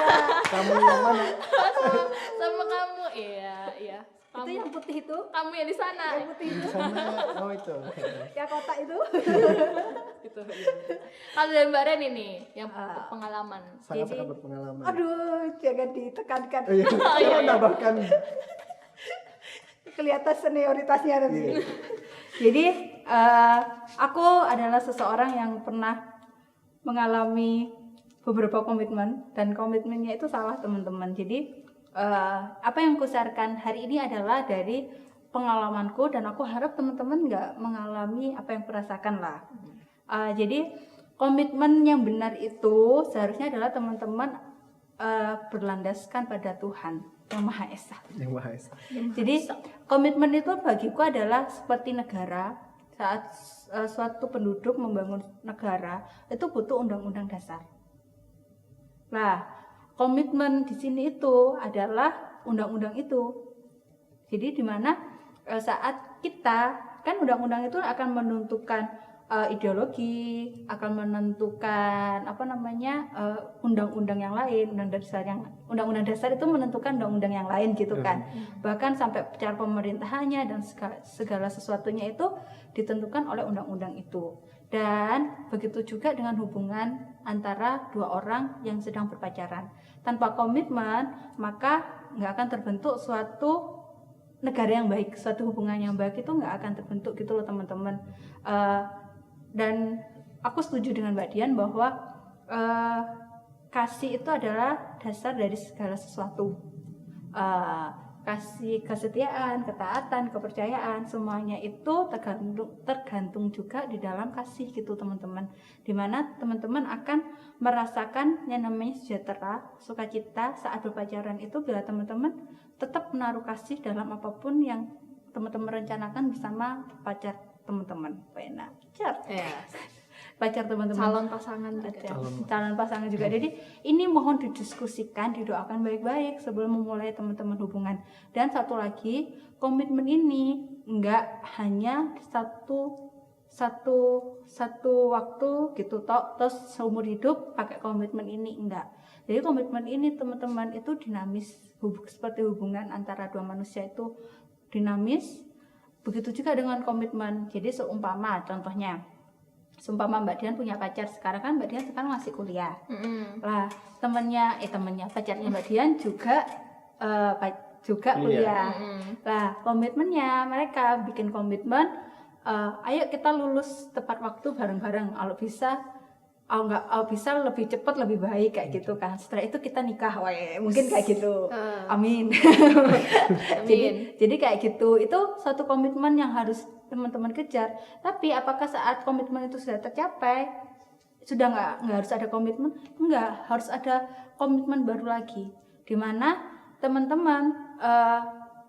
Kamu yang mana? Sama kamu. Iya. Kamu, Itu yang putih itu. kamu yang di sana. Yang putih itu. Sana, oh itu. Yang kotak itu. Gitu. Iya. Kalau dari Mbak Ren ini yang pengalaman. Sangat-sangat berpengalaman. Aduh, jangan ditekankan. Oh, iya. Saya menambahkan. Kelihatan senioritasnya nanti. Iya. Jadi aku adalah seseorang yang pernah mengalami beberapa komitmen, dan komitmennya itu salah teman-teman. Jadi apa yang kusarkan hari ini adalah dari pengalamanku, dan aku harap teman-teman nggak mengalami apa yang kurasakan lah. Jadi komitmen yang benar itu seharusnya adalah teman-teman berlandaskan pada Tuhan yang Maha Esa. Yang Maha Esa. Jadi komitmen itu bagiku adalah seperti negara. Saat suatu penduduk membangun negara itu butuh undang-undang dasar. Nah, komitmen di sini itu adalah undang-undang itu. Jadi di mana saat kita kan undang-undang itu akan menentukan ideologi, akan menentukan undang-undang yang lain, undang-undang dasar itu menentukan undang-undang yang lain gitu kan. Bahkan sampai cara pemerintahannya dan segala sesuatunya itu ditentukan oleh undang-undang itu. Dan begitu juga dengan hubungan antara dua orang yang sedang berpacaran. Tanpa komitmen, maka nggak akan terbentuk suatu negara yang baik, suatu hubungan yang baik itu nggak akan terbentuk gitu loh teman-teman. Dan aku setuju dengan Mbak Dian bahwa kasih itu adalah dasar dari segala sesuatu. Kasih, kesetiaan, ketaatan, kepercayaan, semuanya itu tergantung juga di dalam kasih gitu teman-teman. Dimana teman-teman akan merasakan yang namanya sejahtera, sukacita saat berpacaran itu bila teman-teman tetap menaruh kasih dalam apapun yang teman-teman rencanakan bersama pacar teman-teman. Pacar teman-teman, Calon pasangan juga. Calon pasangan juga. Jadi ini mohon didiskusikan, didoakan baik-baik sebelum memulai teman-teman hubungan. Dan satu lagi, komitmen ini enggak hanya satu waktu gitu terus seumur hidup pakai komitmen ini, enggak. Jadi komitmen ini teman-teman itu dinamis, seperti hubungan antara dua manusia itu dinamis. Begitu juga dengan komitmen. Jadi seumpama contohnya, Mbak Dian punya pacar, sekarang kan Mbak Dian sekarang masih kuliah. Lah pacarnya Mbak Dian juga kuliah. Lah komitmennya mereka bikin komitmen, ayo kita lulus tepat waktu bareng-bareng. Kalau bisa lebih cepat lebih baik kayak gitu kan. Setelah itu kita nikah, mungkin kayak gitu. Amin. Jadi kayak gitu. Itu suatu komitmen yang harus teman-teman kejar. Tapi apakah saat komitmen itu sudah tercapai, sudah nggak harus ada komitmen? Enggak, harus ada komitmen baru lagi. Dimana teman-teman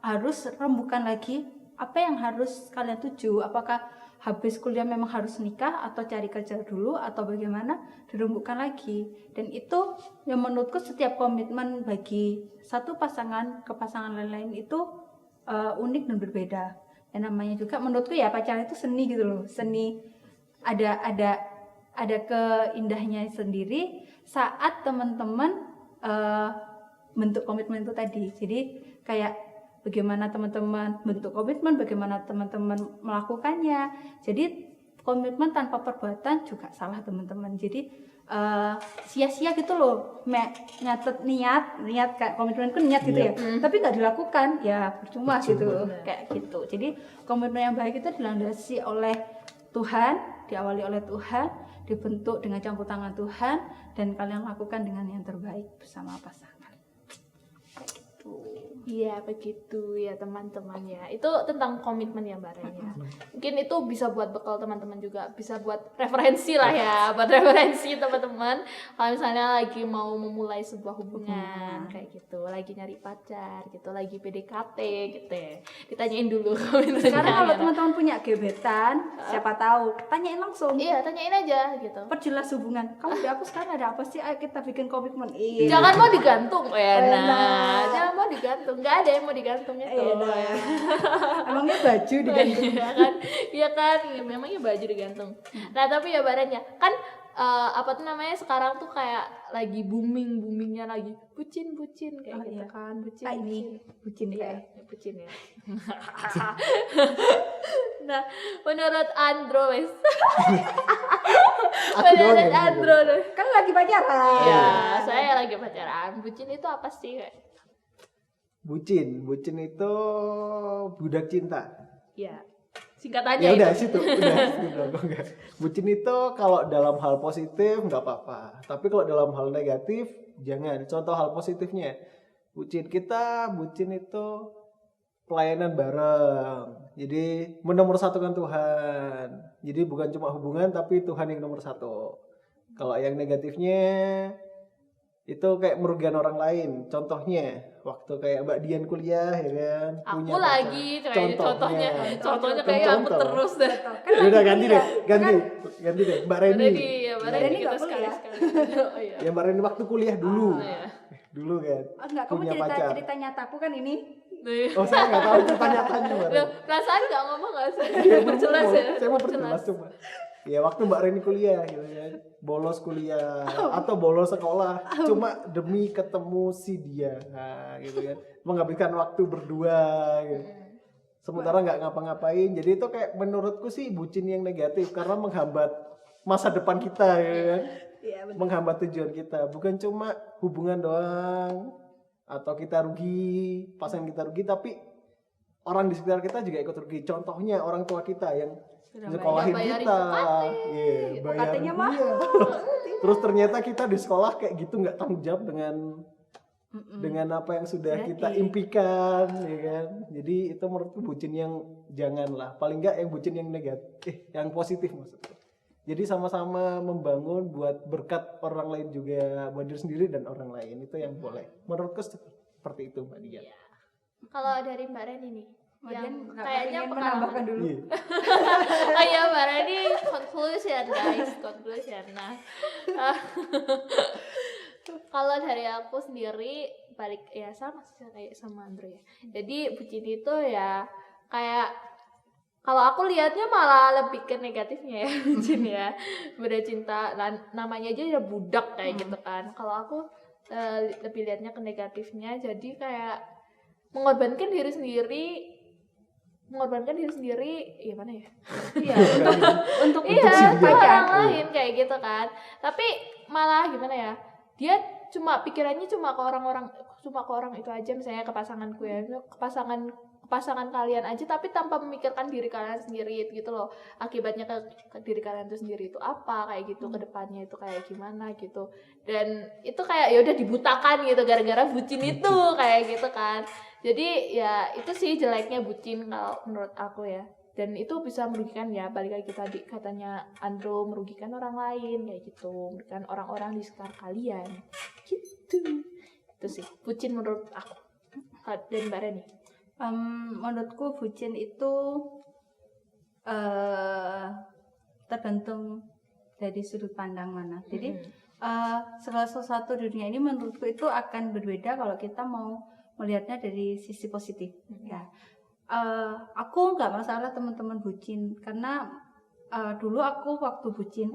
harus rembukan lagi apa yang harus kalian tuju. Apakah habis kuliah memang harus nikah atau cari kerja dulu atau bagaimana, dirembukkan lagi. Dan itu yang menurutku setiap komitmen bagi satu pasangan ke pasangan lain itu unik dan berbeda. Yang namanya juga menurutku ya pacaran itu seni gitu loh, seni, ada keindahnya sendiri saat teman-teman bentuk komitmen itu tadi. Jadi kayak bagaimana teman-teman bentuk komitmen, bagaimana teman-teman melakukannya. Jadi komitmen tanpa perbuatan juga salah teman-teman. Jadi sia-sia gitu loh, nyatet niat kayak komitmen itu niat gitu ya, tapi nggak dilakukan ya percuma gitu, kayak gitu. Jadi komitmen yang baik itu dilandasi oleh Tuhan, diawali oleh Tuhan, dibentuk dengan campur tangan Tuhan, dan kalian lakukan dengan yang terbaik bersama pasangan. Iya begitu ya teman-teman ya. Itu tentang komitmen ya Mbak Ren ya. Mungkin itu bisa buat bekal teman-teman juga, bisa buat referensi lah ya, buat referensi teman-teman. Kalau misalnya lagi mau memulai sebuah hubungan kayak gitu, lagi nyari pacar gitu, lagi PDKT gitu ya. Ditanyain dulu komitmennya. Sekarang kalau teman-teman punya gebetan, siapa tahu, tanyain langsung. Iya, tanyain aja gitu. Perjelas hubungan. Kamu di aku sekarang ada apa sih? Ayo kita bikin komitmen. Iya. Jangan mau digantung, enak. Jangan mau digantung. Nggak ada yang mau digantung itu. Emangnya baju digantung? Iya kan, iya kan, memangnya baju digantung. Nah tapi ya Barannya kan apa tuh namanya sekarang tuh kayak lagi boomingnya lagi bucin kayak gitu kan, bucin. Ini bucin Iya, ya. bucin ya. Nah, menurut Andro wes. Menurut Andro Kan lagi pacaran. ya, saya lagi pacaran. Bucin itu apa sih? Bucin itu budak cinta. Ya, singkatannya Ya udah itu. situ, udah enggak. Bucin itu kalau dalam hal positif nggak apa-apa, tapi kalau dalam hal negatif jangan. Contoh hal positifnya, bucin itu pelayanan bareng. Jadi menomorsatukan Tuhan. Jadi bukan cuma hubungan tapi Tuhan yang nomor satu. Kalau yang negatifnya itu kayak merugikan orang lain. Contohnya waktu kayak Mbak Dian kuliah ya kan, Aku punya pacar. lagi contohnya kayak aku Contoh. terus deh. Ya udah ganti deh Mbak Reni. Jadi ya Mbak Reni Reni kita nggak kuliah. sekali-sekali. Oh iya. Ya Mbak Reni waktu kuliah dulu. Iya. Dulu kan. Oh, enggak, kamu punya pacar. cerita nyataku kan ini. Oh saya nggak tahu cerita nyatanya Mbak Loh, Reni. perasaan nggak ngomong nggak sih? Iya, Perjelas ya. Saya mau perjelas cuma. Ya waktu Mbak Reni kuliah gitu kan. Bolos kuliah atau bolos sekolah cuma demi ketemu si dia. Nah, gitu kan. Menghabiskan waktu berdua gitu. Sementara nggak ngapa-ngapain. Jadi itu kayak menurutku sih bucin yang negatif karena menghambat masa depan kita gitu kan. Iya, benar. Menghambat tujuan kita. Bukan cuma hubungan doang atau kita rugi, pasangan kita rugi, tapi orang di sekitar kita juga ikut rugi. Contohnya orang tua kita yang sekolahin bayarin kita, UKT. bayar UKT-nya mah. Terus ternyata kita di sekolah kayak gitu nggak tanggung jawab dengan apa yang sudah kita impikan, ya kan. Jadi itu menurutku bucin yang janganlah. Paling nggak yang bucin yang negatif, yang positif maksudnya. Jadi sama-sama membangun buat berkat orang lain juga, buat diri sendiri dan orang lain, itu yang boleh. Menurutku seperti itu Mbak Dian. Kalau dari Mbak Reni nih, yang kayaknya pengen pengalaman. menambahkan dulu. Iya. Oh iya Mbak Reni, conclusion guys, conclusion. Nah, kalau dari aku sendiri balik ya sama sih kayak sama Andrew ya. Jadi bucin itu ya kayak kalau aku lihatnya malah lebih ke negatifnya ya bucin ya. Beda cinta, namanya aja ya budak kayak gitu kan. Kalau aku lebih lihatnya ke negatifnya, jadi kayak mengorbankan diri sendiri gimana ya? Iya, untuk Iya, pacar. orang lain kayak gitu kan. Tapi malah gimana ya? Dia pikirannya cuma ke orang itu aja, misalnya ke pasanganku ya, ke pasangan kalian aja, tapi tanpa memikirkan diri kalian sendiri gitu loh. Akibatnya ke diri kalian itu sendiri itu apa kayak gitu, ke depannya itu kayak gimana gitu. Dan itu kayak ya udah dibutakan gitu gara-gara bucin itu kayak gitu kan. Jadi ya itu sih jeleknya bucin kalau menurut aku ya. Dan itu bisa merugikan ya, balik lagi tadi katanya Andro, merugikan orang lain kayak gitu, merugikan orang-orang di sekitar kalian gitu. Itu sih bucin menurut aku. Dan Mbak Reni? Menurutku bucin itu tergantung dari sudut pandang mana. Jadi segala sesuatu di dunia ini menurutku itu akan berbeda kalau kita mau melihatnya dari sisi positif. Ya, aku nggak masalah teman-teman bucin karena dulu aku waktu bucin,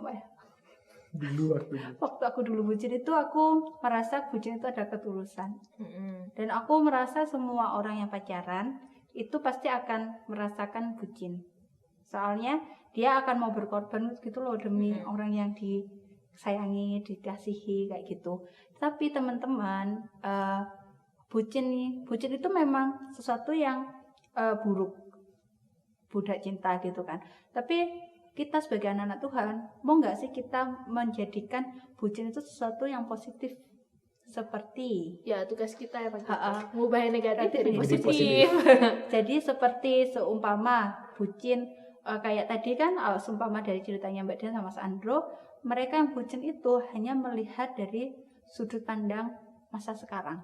waktu aku dulu bucin itu aku merasa bucin itu ada ketulusan. Dan aku merasa semua orang yang pacaran itu pasti akan merasakan bucin. Soalnya dia akan mau berkorban gitu loh demi orang yang disayangi, dikasihi kayak gitu. Tapi teman-teman, bucin itu memang sesuatu yang buruk, budak cinta gitu kan. Tapi kita sebagai anak-anak Tuhan, mau nggak sih kita menjadikan bucin itu sesuatu yang positif? seperti Ya tugas kita ya Pak. Ha-ha. Mengubah yang negatif jadi Jadi positif. jadi seperti seumpama bucin, kayak tadi kan seumpama dari ceritanya Mbak Dian sama Mas Andro, mereka yang bucin itu hanya melihat dari sudut pandang masa sekarang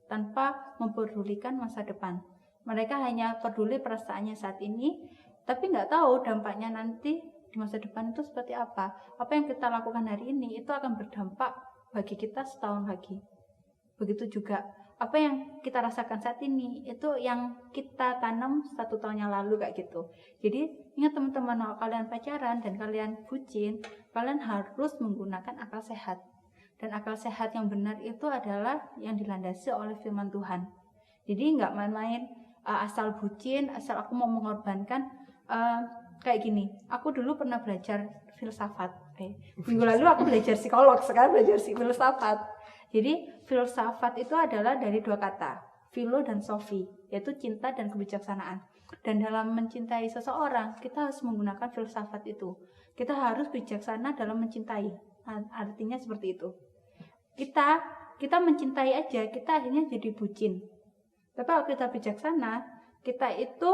tanpa mempedulikan masa depan. Mereka hanya peduli perasaannya saat ini, tapi nggak tahu dampaknya nanti di masa depan itu seperti apa. Apa yang kita lakukan hari ini itu akan berdampak bagi kita setahun lagi. Begitu juga apa yang kita rasakan saat ini itu yang kita tanam 1 tahun yang lalu kayak gitu. Jadi ingat teman-teman, kalau kalian pacaran dan kalian bucin, kalian harus menggunakan akal sehat. Dan akal sehat yang benar itu adalah yang dilandasi oleh firman Tuhan. Jadi nggak main-main asal bucin, asal aku mau mengorbankan. Kayak gini, aku dulu pernah belajar filsafat. Minggu lalu aku belajar psikolog, sekarang belajar filsafat. Jadi filsafat itu adalah dari 2 kata, philo dan sophi, yaitu cinta dan kebijaksanaan. Dan dalam mencintai seseorang, kita harus menggunakan filsafat itu. Kita harus bijaksana dalam mencintai. Artinya seperti itu. Kita mencintai aja, kita akhirnya jadi bucin. Tapi kalau kita bijaksana, kita itu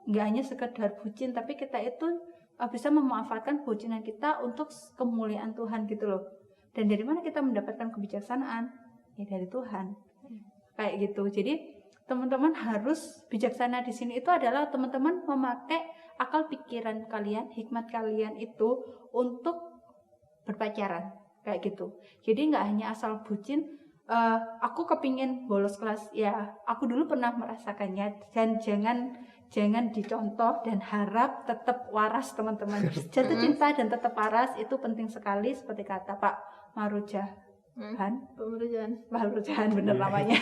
nggak hanya sekedar bucin, tapi kita itu bisa memanfaatkan bucinan kita untuk kemuliaan Tuhan gitu loh. Dan dari mana kita mendapatkan kebijaksanaan? Ya dari Tuhan. Kayak gitu. Jadi teman-teman harus bijaksana di sini itu adalah teman-teman memakai akal pikiran kalian, hikmat kalian itu untuk berpacaran. Kayak gitu. Jadi nggak hanya asal bucin. Aku kepingin bolos kelas. Ya, aku dulu pernah merasakannya. Dan jangan dicontoh dan harap tetap waras teman-teman. Jatuh cinta dan tetap waras itu penting sekali seperti kata Pak Marujahan bener namanya.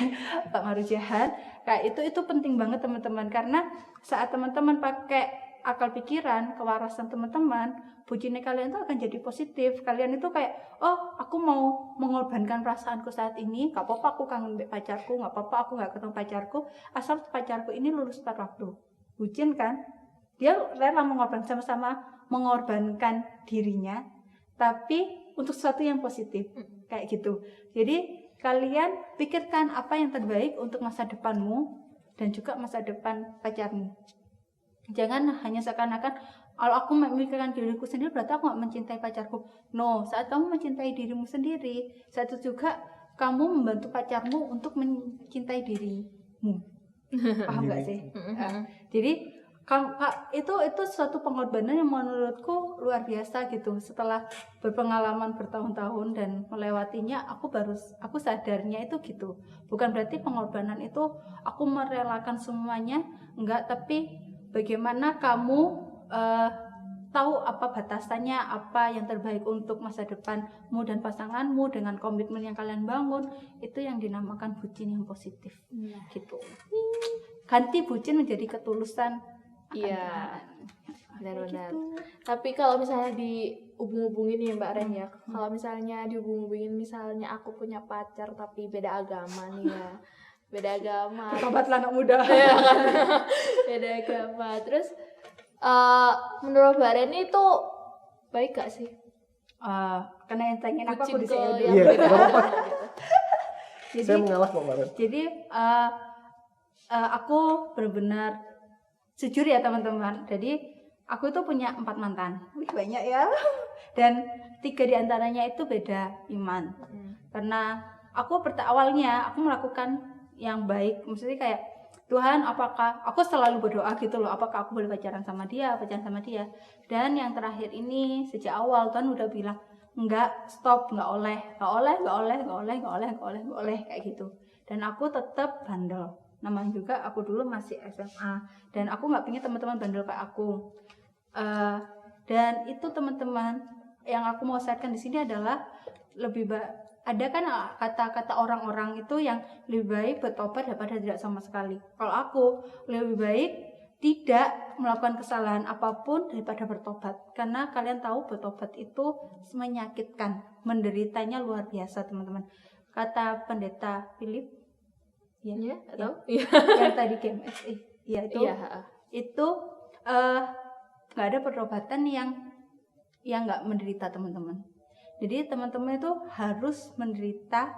Pak Marujahan. Kayak itu penting banget teman-teman, karena saat teman-teman pakai akal pikiran, kewarasan teman-teman, bucinnya kalian itu akan jadi positif. Kalian itu kayak, oh aku mau mengorbankan perasaanku saat ini, gak apa-apa aku kangen pacarku, gak apa-apa aku gak ketemu pacarku, asal pacarku ini lulus tepat waktu. Bucin kan, dia rela mengorbankan, sama-sama mengorbankan dirinya, tapi untuk sesuatu yang positif, kayak gitu. Jadi kalian pikirkan apa yang terbaik untuk masa depanmu dan juga masa depan pacarmu. Jangan hanya seakan-akan kalau aku memikirkan diriku sendiri berarti aku gak mencintai pacarku. No, saat kamu mencintai dirimu sendiri, saat itu juga kamu membantu pacarmu untuk mencintai dirimu. Paham gak sih? Jadi itu suatu pengorbanan yang menurutku luar biasa gitu. Setelah berpengalaman bertahun-tahun dan melewatinya, aku sadarnya itu gitu. Bukan berarti pengorbanan itu aku merelakan semuanya, enggak, tapi bagaimana kamu tahu apa batasannya, apa yang terbaik untuk masa depanmu dan pasanganmu dengan komitmen yang kalian bangun, itu yang dinamakan bucin yang positif. Gitu. Ganti bucin menjadi ketulusan. Iya, benar-benar. Gitu. Tapi kalau misalnya dihubung-hubungin ya Mbak Ren ya, kalau misalnya dihubung-hubungin, misalnya aku punya pacar tapi beda agama nih ya, beda agama. Sobat anak muda. Ya kan? Beda agama. Terus menurut Mbak Ren itu baik gak sih? Karena yang tanya aku Bucin di ke sini. yang Iya, beda gak apa-apa. agama gitu. Saya mengalah kok kemarin. Jadi aku benar-benar jujur ya teman-teman. Jadi aku itu punya 4 mantan. Banyak ya. Dan 3 diantaranya itu beda iman. Karena aku awalnya aku melakukan yang baik. Maksudnya kayak, Tuhan apakah, aku selalu berdoa gitu loh, apakah aku boleh pacaran sama dia. Dan yang terakhir ini sejak awal Tuhan udah bilang, enggak, stop, enggak oleh kayak gitu. Dan aku tetap bandel. Namanya juga aku dulu masih SMA dan aku nggak pengen teman-teman bandel kayak aku. Dan itu teman-teman yang aku mau sharekan di sini adalah ada kan kata-kata orang-orang itu yang lebih baik bertobat daripada tidak sama sekali. Kalau aku lebih baik tidak melakukan kesalahan apapun daripada bertobat, karena kalian tahu bertobat itu menyakitkan, menderitanya luar biasa teman-teman. Kata pendeta Philip. Ya, atau yang tadi GMS, ya itu, itu nggak ada pertobatan yang nggak menderita teman-teman. Jadi teman-teman itu harus menderita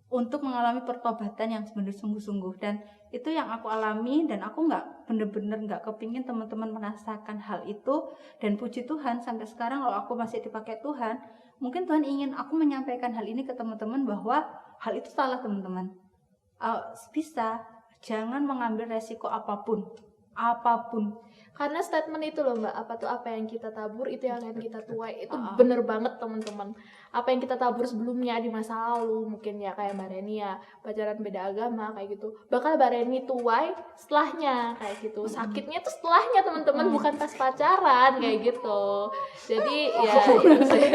untuk mengalami pertobatan yang sebenarnya sungguh-sungguh. Dan itu yang aku alami, dan aku nggak bener-bener nggak kepingin teman-teman merasakan hal itu. Dan puji Tuhan sampai sekarang kalau aku masih dipakai Tuhan, mungkin Tuhan ingin aku menyampaikan hal ini ke teman-teman bahwa hal itu salah teman-teman. Bisa, jangan mengambil resiko apapun. Karena statement itu loh Mbak, apa yang kita tabur itu yang akan kita tuai. Itu bener banget teman-teman. Apa yang kita tabur sebelumnya di masa lalu, mungkin ya kayak Mbak Reni ya, pacaran beda agama kayak gitu, bakal Mbak Reni tuai setelahnya kayak gitu. Sakitnya tuh setelahnya teman-teman, bukan pas pacaran kayak gitu. Jadi ya itu sih.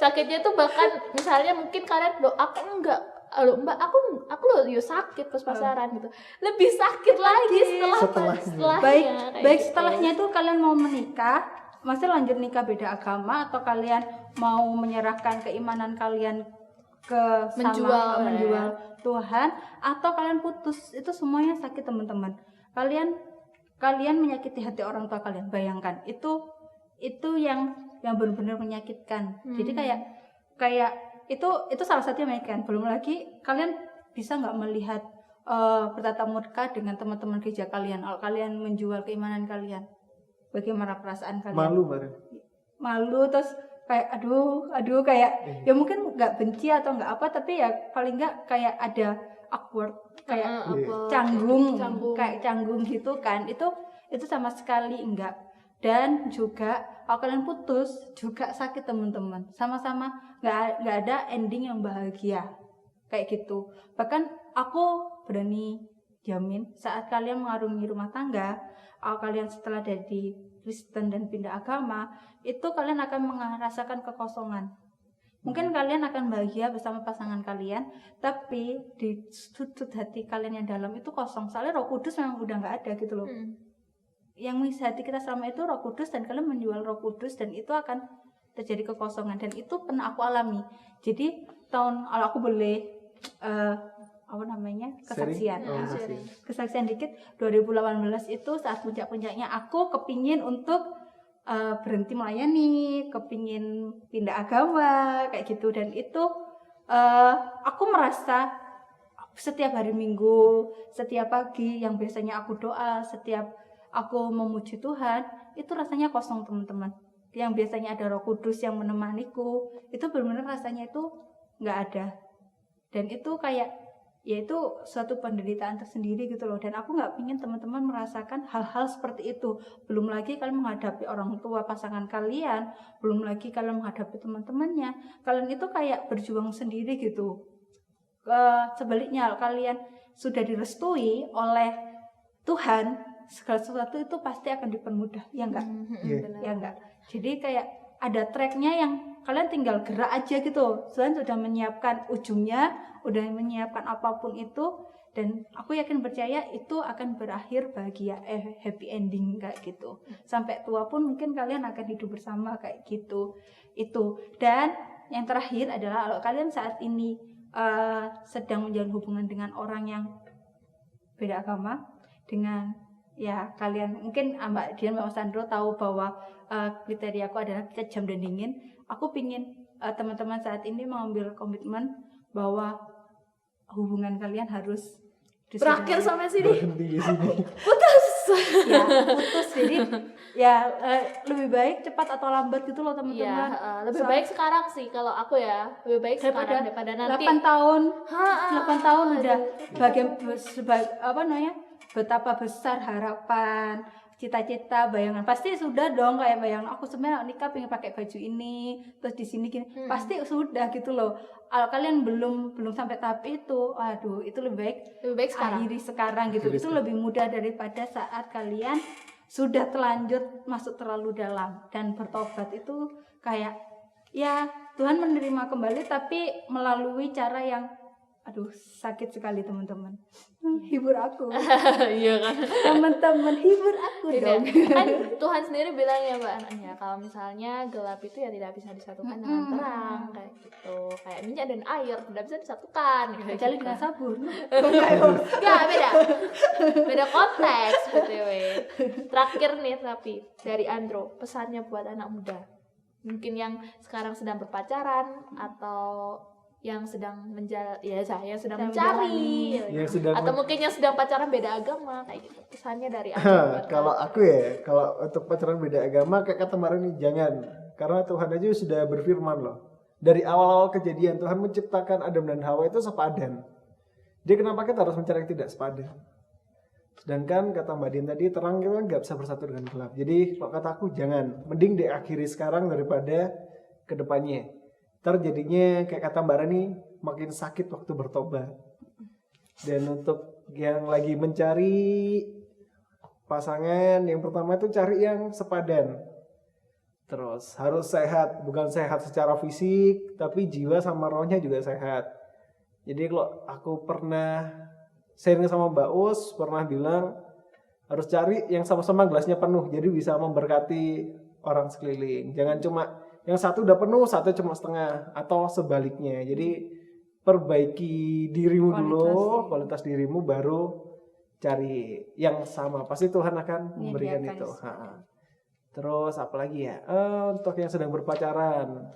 Sakitnya tuh bahkan misalnya mungkin kalian aku enggak, Mbak aku loh sakit pas pacaran gitu, lebih sakit lagi setelahnya. Baik gitu. Setelahnya itu kalian mau menikah, masih lanjut nikah beda agama, atau kalian mau menyerahkan keimanan kalian ke menjual Tuhan, atau kalian putus, itu semuanya sakit teman-teman. Kalian menyakiti hati orang tua kalian. Bayangkan itu yang benar-benar menyakitkan. Jadi kayak itu salah satu yang menyakitkan. Belum lagi kalian bisa nggak melihat bertatap muka dengan teman-teman gereja kalian kalau kalian menjual keimanan kalian. Bagaimana perasaan kalian? Malu, terus kayak aduh kayak ya mungkin nggak benci atau nggak apa, tapi ya paling nggak kayak ada awkward, kayak canggung gitu kan. Itu sama sekali enggak. Dan juga kalau kalian putus juga sakit teman-teman, sama-sama nggak ada ending yang bahagia kayak gitu. Bahkan aku berani jamin saat kalian mengarungi rumah tangga, kalian setelah dari Kristen dan pindah agama, itu kalian akan merasakan kekosongan. Mungkin kalian akan bahagia bersama pasangan kalian, tapi di sudut hati kalian yang dalam itu kosong. Soalnya Roh Kudus memang udah nggak ada gitu loh. Yang mengisi hati kita selama itu Roh Kudus, dan kalian menjual Roh Kudus, dan itu akan terjadi kekosongan. Dan itu pernah aku alami. Jadi kalau aku boleh kesaksian dikit, 2018 itu saat puncak-puncaknya aku kepingin untuk berhenti melayani, kepingin pindah agama kayak gitu. Dan itu aku merasa setiap hari Minggu, setiap pagi yang biasanya aku doa, setiap aku memuji Tuhan, itu rasanya kosong teman-teman. Yang biasanya ada Roh Kudus yang menemaniku, itu benar-benar rasanya itu nggak ada. Dan itu kayak ya itu suatu penderitaan tersendiri gitu loh. Dan aku nggak ingin teman-teman merasakan hal-hal seperti itu. Belum lagi kalian menghadapi orang tua pasangan kalian, belum lagi kalian menghadapi teman-temannya. Kalian itu kayak berjuang sendiri gitu. Sebaliknya kalian sudah direstui oleh Tuhan, segala sesuatu itu pasti akan dipermudah, ya enggak? Ya enggak. Jadi kayak ada tracknya yang kalian tinggal gerak aja gitu. Tuhan sudah menyiapkan ujungnya, udah menyiapkan apapun itu, dan aku yakin percaya itu akan berakhir bahagia, happy ending kayak gitu. Sampai tua pun mungkin kalian akan hidup bersama kayak gitu. Itu. Dan yang terakhir adalah kalau kalian saat ini sedang menjalin hubungan dengan orang yang beda agama, dengan ya kalian mungkin Mbak Dian, Mbak Sandro tahu bahwa kriteria aku adalah kejam dan dingin. Aku pingin teman-teman saat ini mengambil komitmen bahwa hubungan kalian harus berakhir sampai sini. Putus. Jadi ya lebih baik cepat atau lambat gitu loh teman-teman. Lebih baik sekarang sih kalau aku ya. Lebih baik sekarang daripada nanti 8 tahun udah betapa besar harapan, cita-cita, bayangan. Pasti sudah dong kayak bayangan aku sebenarnya nikah pengen pakai baju ini, terus di sini gini. Pasti sudah gitu loh. Kalau kalian belum sampai tahap itu, aduh, itu lebih baik akhiri sekarang gitu. Itu lebih mudah daripada saat kalian sudah terlanjur masuk terlalu dalam. Dan bertobat itu kayak ya Tuhan menerima kembali, tapi melalui cara yang sakit sekali teman-teman. Hibur aku. Iya kan. Teman-teman hibur aku dong. Kan Tuhan sendiri bilang ya Mbak anaknya, kalau misalnya gelap itu ya tidak bisa disatukan dengan terang kayak gitu. Kayak minyak dan air tidak bisa disatukan. Kecuali dengan sabun. Ya beda konteks btw. Terakhir nih tapi dari Andro, pesannya buat anak muda. Mungkin yang sekarang sedang berpacaran atau yang sedang ya saya sedang Sedang mencari Yang sedang atau mungkin yang sedang pacaran beda agama kayak gitu pesannya dari aku buat Kalau kalian. aku ya, kalau untuk pacaran beda agama kayak kata Mbak Reni, jangan. Karena Tuhan aja sudah berfirman loh. Dari awal-awal kejadian Tuhan menciptakan Adam dan Hawa itu sepadan. Dia kenapa kita harus mencari yang tidak sepadan? Sedangkan kata Mbak Din tadi, terang itu kan nggak bisa bersatu dengan gelap. Jadi kalau kata aku jangan. Mending diakhiri sekarang daripada kedepannya. Ntar jadinya kayak kata Mbak Reni, makin sakit waktu bertobat. Dan untuk yang lagi mencari pasangan, yang pertama itu cari yang sepadan. Terus harus sehat, bukan sehat secara fisik, tapi jiwa sama rohnya juga sehat. Jadi kalau aku pernah sharing sama Mbak Us, pernah bilang harus cari yang sama-sama gelasnya penuh, jadi bisa memberkati orang sekeliling. Jangan cuma yang satu udah penuh, satu cuma setengah, atau sebaliknya. Jadi perbaiki dirimu dulu, kualitas dirimu, baru cari yang sama. Pasti Tuhan akan memberikan itu. Terus apalagi ya, untuk yang sedang berpacaran,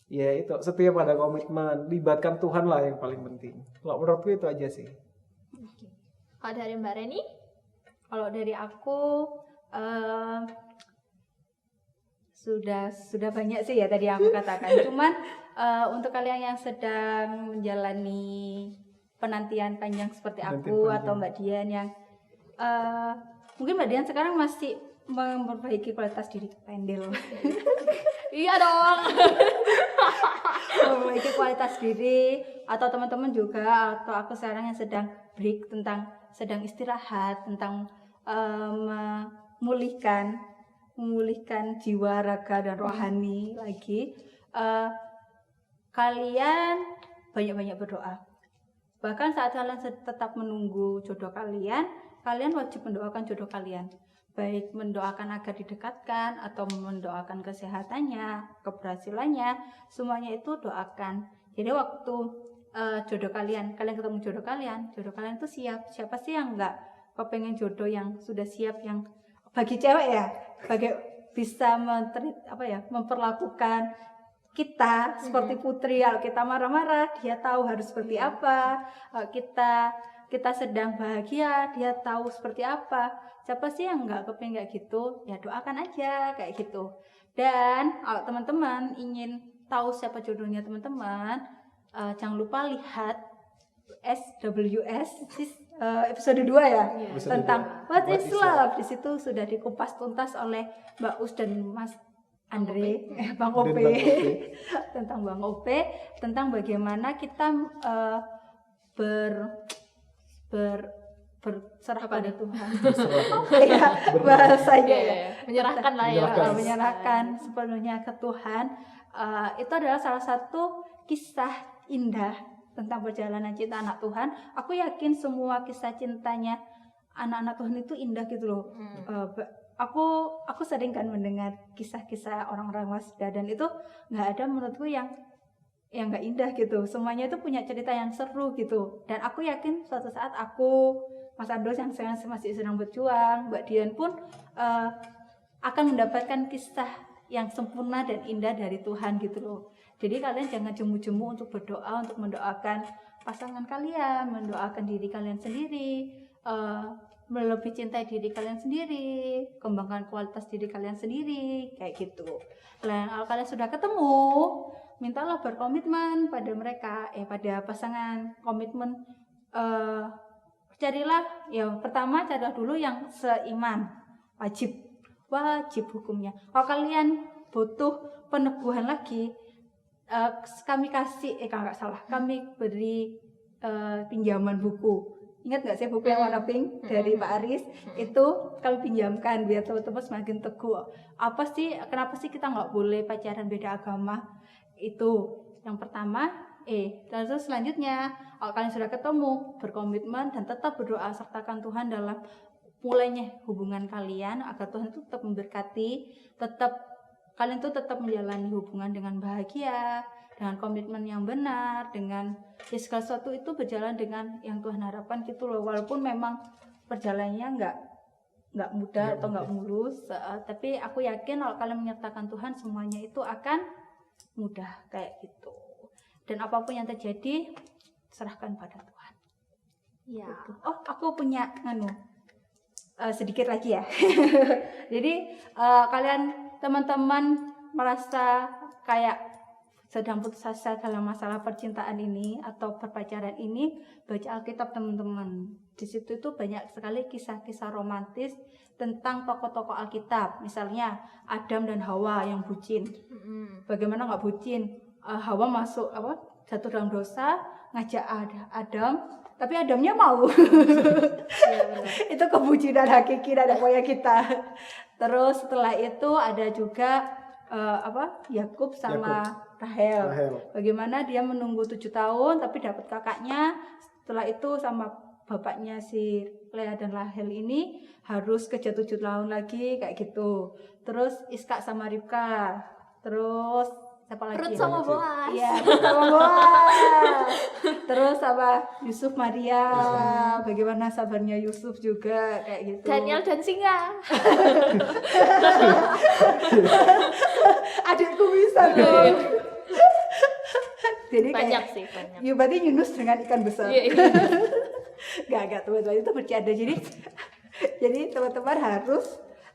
ya itu setiap ada komitmen, libatkan Tuhan lah yang paling penting. Kalau menurutku itu aja sih. Kalau dari Mbak Reni? Kalau dari aku sudah banyak sih ya tadi yang aku katakan. Cuman untuk kalian yang sedang menjalani penantian panjang seperti aku atau Mbak Dian yang mungkin Mbak Dian sekarang masih memperbaiki kualitas diri pendel. Iya dong. Memperbaiki kualitas diri, atau teman-teman juga, atau aku sekarang yang sedang break, tentang sedang istirahat, tentang memulihkan jiwa, raga, dan rohani lagi. Kalian banyak-banyak berdoa. Bahkan saat kalian tetap menunggu jodoh kalian wajib mendoakan jodoh kalian. Baik mendoakan agar didekatkan atau mendoakan kesehatannya, keberhasilannya, semuanya itu doakan. Jadi waktu jodoh kalian ketemu jodoh kalian itu siap. Siapa sih yang enggak kepengen jodoh yang sudah siap, yang bagi cewek ya, bagi bisa memperlakukan kita seperti putri. Kalau kita marah-marah, dia tahu harus seperti apa. Kita sedang bahagia, dia tahu seperti apa. Siapa sih yang nggak kepengen kayak gitu? Ya doakan aja kayak gitu. Dan kalau teman-teman ingin tahu siapa jodohnya teman-teman, jangan lupa lihat SWS episode 2 ya, tentang What is Love. Di situ sudah dikupas tuntas oleh Mbak Us dan Mas Andre, Bang Ope, tentang Bang Ope, tentang bagaimana kita berserah pada Tuhan. Ya, bahasanya ya. Menyerahkan lah ya. Menyerahkan sepenuhnya ke Tuhan. Itu adalah salah satu kisah indah tentang perjalanan cinta anak Tuhan. Aku yakin semua kisah cintanya anak-anak Tuhan itu indah gitu loh. Aku sering kan mendengar kisah-kisah orang-orang wasda, dan itu nggak ada menurutku yang nggak indah gitu. Semuanya itu punya cerita yang seru gitu. Dan aku yakin suatu saat aku, Mas Andos yang sekarang masih sedang berjuang, Mbak Dian pun akan mendapatkan kisah yang sempurna dan indah dari Tuhan gitu loh. Jadi kalian jangan jemu-jemu untuk berdoa, untuk mendoakan pasangan kalian, mendoakan diri kalian sendiri, lebih cintai diri kalian sendiri, kembangkan kualitas diri kalian sendiri, kayak gitu. Dan kalau kalian sudah ketemu, mintalah berkomitmen pada mereka, pada pasangan, komitmen. Carilah, ya pertama carilah dulu yang seiman, wajib hukumnya. Kalau kalian butuh peneguhan lagi, kami beri pinjaman buku. Ingat nggak sih buku yang warna pink dari Pak Aris? Itu kami pinjamkan biar teman-teman semakin teguh. Kenapa sih kita nggak boleh pacaran beda agama? Itu yang pertama. Lalu selanjutnya, kalau kalian sudah ketemu, berkomitmen dan tetap berdoa, sertakan Tuhan dalam mulainya hubungan kalian agar Tuhan itu tetap memberkati, kalian tuh tetap menjalani hubungan dengan bahagia, dengan komitmen yang benar, dengan segala sesuatu itu berjalan dengan yang Tuhan harapkan gitu loh. Walaupun memang perjalanannya nggak mudah atau nggak mulus, tapi aku yakin kalau kalian menyertakan Tuhan, semuanya itu akan mudah kayak gitu. dan apapun yang terjadi serahkan pada Tuhan. Ya. Gitu. Oh, aku punya sedikit lagi ya. Jadi kalian teman-teman merasa kayak sedang putus asa dalam masalah percintaan ini atau berpacaran ini, baca Alkitab teman-teman. Di situ itu banyak sekali kisah-kisah romantis tentang tokoh-tokoh Alkitab. Misalnya Adam dan Hawa yang bucin. Bagaimana nggak bucin? Hawa jatuh dalam dosa, ngajak Adam, tapi Adamnya mau. Itu kebucinan hakiki dan moya kita. Terus setelah itu ada juga Yakub sama Rahel. Bagaimana dia menunggu 7 tahun tapi dapat kakaknya. Setelah itu sama bapaknya si Lea dan Rahel ini harus kerja 7 tahun lagi kayak gitu. Terus Iskak sama Ribka. Terus siapa lagi? Rut sama Boaz. Iya, Rut sama Boaz. Terus sama Yusuf Maria. Bagaimana sabarnya Yusuf juga kayak gitu. Daniel dan singa. Adikku bisa dong. Jadi Banyak kayak, sih, banyak. ya berarti Yunus dengan ikan besar. Iya. Gak teman-teman, itu bercanda. Jadi teman-teman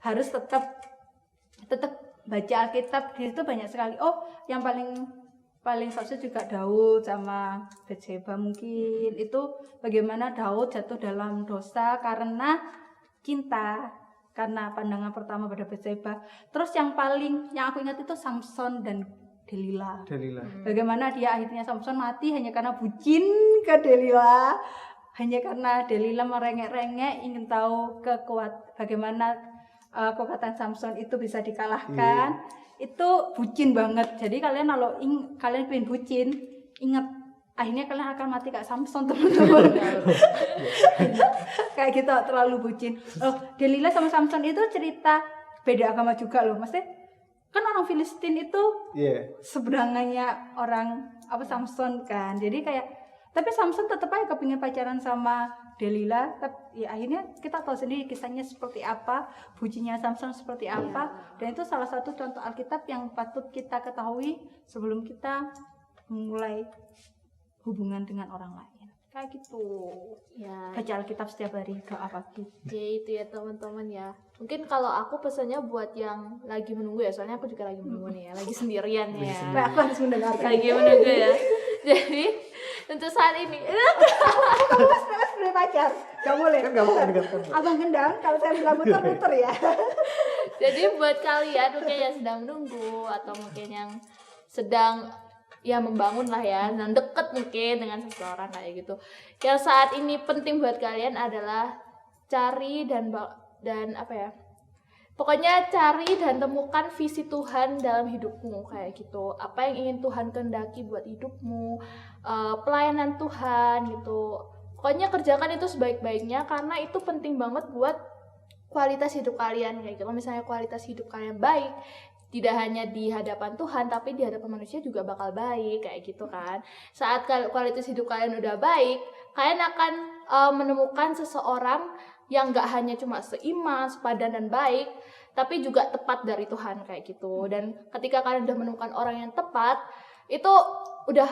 harus tetap baca Alkitab. Di situ banyak sekali. Oh, yang paling sukses juga Daud sama Bathsheba mungkin. Itu bagaimana Daud jatuh dalam dosa karena cinta, karena pandangan pertama pada Bathsheba. Terus yang aku ingat itu Samson dan Delila. Bagaimana dia akhirnya Samson mati hanya karena bucin ke Delila. Hanya karena Delila merengek-rengek ingin tahu bagaimana kekuatan Samson itu bisa dikalahkan. Itu bucin banget. Jadi kalian kalau kalian pengen bucin, ingat akhirnya kalian akan mati kayak Samson, teman-teman. Kayak gitu, terlalu bucin. Delila sama Samson itu cerita beda agama juga loh. Maksudnya kan orang Filistin itu seberangannya orang Samson kan. Jadi kayak tapi Samson tetap aja kepingin pacaran sama Delila. Tapi ya akhirnya kita tahu sendiri kisahnya seperti apa, bucinnya Samson seperti apa. Dan itu salah satu contoh Alkitab yang patut kita ketahui sebelum kita memulai hubungan dengan orang lain. Kayak gitu. Ya. Baca Alkitab setiap hari, doa pagi. Ya itu ya teman-teman ya. Mungkin kalau aku pesannya buat yang lagi menunggu ya, soalnya aku juga lagi menunggu nih ya, lagi sendirian ya. Nah, aku harus mendengarkan. Lagi menunggu ya. Jadi untuk saat ini Kamu boleh pacar? Gak boleh. Kan gak mau mendengarkan. Abang gendang, kalau saya bilang muter-muter ya. jadi buat kalian mungkin yang sedang menunggu atau mungkin yang sedang ya membangun lah ya, dan deket mungkin dengan seseorang kayak gitu. Yang saat ini penting buat kalian adalah cari dan pokoknya cari dan temukan visi Tuhan dalam hidupmu kayak gitu. Apa yang ingin Tuhan kehendaki buat hidupmu, pelayanan Tuhan gitu. Pokoknya kerjakan itu sebaik-baiknya karena itu penting banget buat kualitas hidup kalian kayak gitu. Kalau misalnya kualitas hidup kalian baik, tidak hanya di hadapan Tuhan tapi di hadapan manusia juga bakal baik kayak gitu kan. Saat kualitas hidup kalian udah baik, kalian akan menemukan seseorang yang gak hanya cuma seiman, sepadan dan baik, tapi juga tepat dari Tuhan kayak gitu. Dan ketika kalian udah menemukan orang yang tepat, itu udah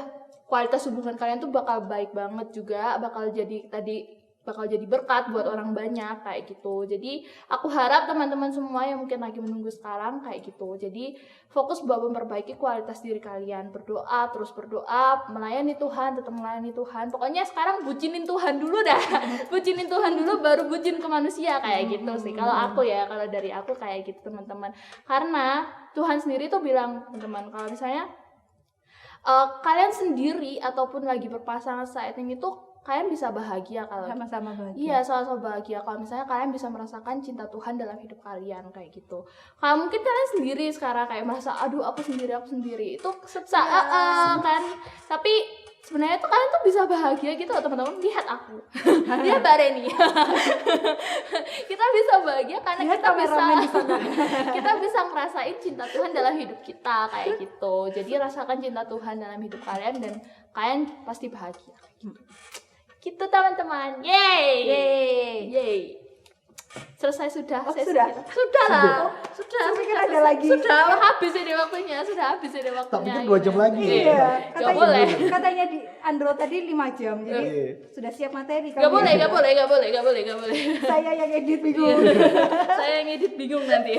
kualitas hubungan kalian tuh bakal baik banget juga, bakal jadi berkat buat orang banyak kayak gitu. Jadi aku harap teman-teman semua yang mungkin lagi menunggu sekarang kayak gitu. Jadi fokus buat memperbaiki kualitas diri kalian, terus berdoa, melayani Tuhan, tetap melayani Tuhan. Pokoknya sekarang bucinin Tuhan dulu dah. Bucinin Tuhan dulu baru bucin ke manusia kayak gitu sih. Kalau dari aku kayak gitu teman-teman. Karena Tuhan sendiri tuh bilang teman-teman, kalau misalnya kalian sendiri ataupun lagi berpasangan saat ini tuh kalian bisa bahagia kalau sama-sama bahagia. Iya, sama-sama bahagia kalau misalnya kalian bisa merasakan cinta Tuhan dalam hidup kalian kayak gitu. Kalau mungkin kalian sendiri sekarang kayak merasa aduh aku sendiri itu kan. Tapi sebenarnya tuh kalian tuh bisa bahagia gitu loh teman-teman. Lihat aku. Lihat Mbak Reni. Kita bisa bahagia karena kita bisa ngerasain cinta Tuhan dalam hidup kita kayak gitu. Jadi rasakan cinta Tuhan dalam hidup kalian dan kalian pasti bahagia kayak gitu. Gitu teman-teman. Yeay. selesai sudah Oh, sesi sudah? kita. Sudah lah. Sudah. Saya pikir sudah ada selesai. lagi. Sudah habis ini waktunya. Sudah habis ini waktunya. Tak pikir 2 jam lagi. Iya, Nggak boleh. katanya di Andro tadi 5 jam. Jadi Iya. sudah siap materi. Gak boleh, gak boleh, gak boleh, gak boleh, gak boleh. Saya yang edit bingung. Saya yang edit bingung nanti.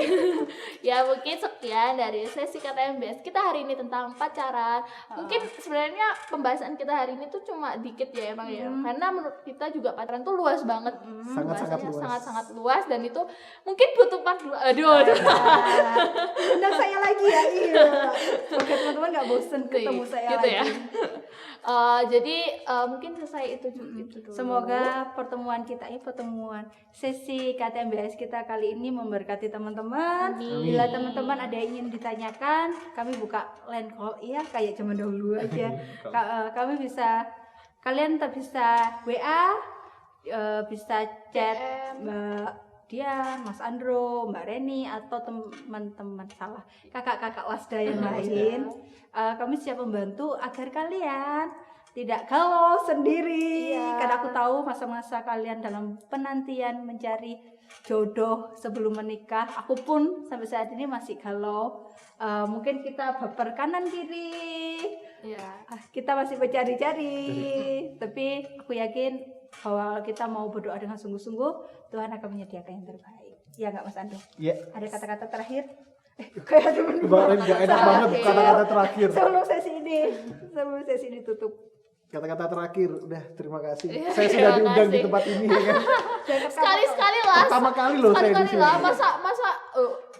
Ya mungkin sekian dari sesi KTMBS kita hari ini tentang pacaran. Mungkin sebenarnya pembahasan kita hari ini tuh cuma dikit ya emang ya. Karena menurut kita juga pacaran tuh luas banget. Sangat-sangat Bahasanya luas. sangat-sangat luas dan itu mungkin butuh part 2. Aduh. Undang saya lagi ya, iya. Semoga teman-teman nggak bosen ketemu saya gitu lagi. ya. Jadi mungkin selesai itu dulu. Semoga pertemuan kita ini pertemuan sesi KTMBS kita kali ini memberkati teman-teman. Bila teman-teman ada yang ingin ditanyakan, kami buka line call ya kayak zaman dahulu aja. Kami bisa, kalian tetap bisa WA, bisa chat Mbak Dian, Mas Andro, Mbak Reni atau teman-teman kakak-kakak Wasda yang lain. Kami siap membantu agar kalian tidak galau sendiri. Karena aku tahu masa-masa kalian dalam penantian mencari jodoh sebelum menikah. Aku pun sampai saat ini masih galau. Mungkin kita baper kanan kiri. Kita masih mencari-cari. Tapi aku yakin bahwa kita mau berdoa dengan sungguh-sungguh, Tuhan akan menyediakan yang terbaik. Ya nggak Mas Ando? Iya. Ada kata-kata terakhir? Kayak temen Kemarin gak enak banget kata-kata terakhir. sebelum sesi ini tutup. Kata-kata terakhir, udah terima kasih. Iya, Saya sudah terima diundang di kasih. tempat ini ya kan. Sekali-sekali lah. Pertama kali loh saya di Sekali-kali sini. lah. Masa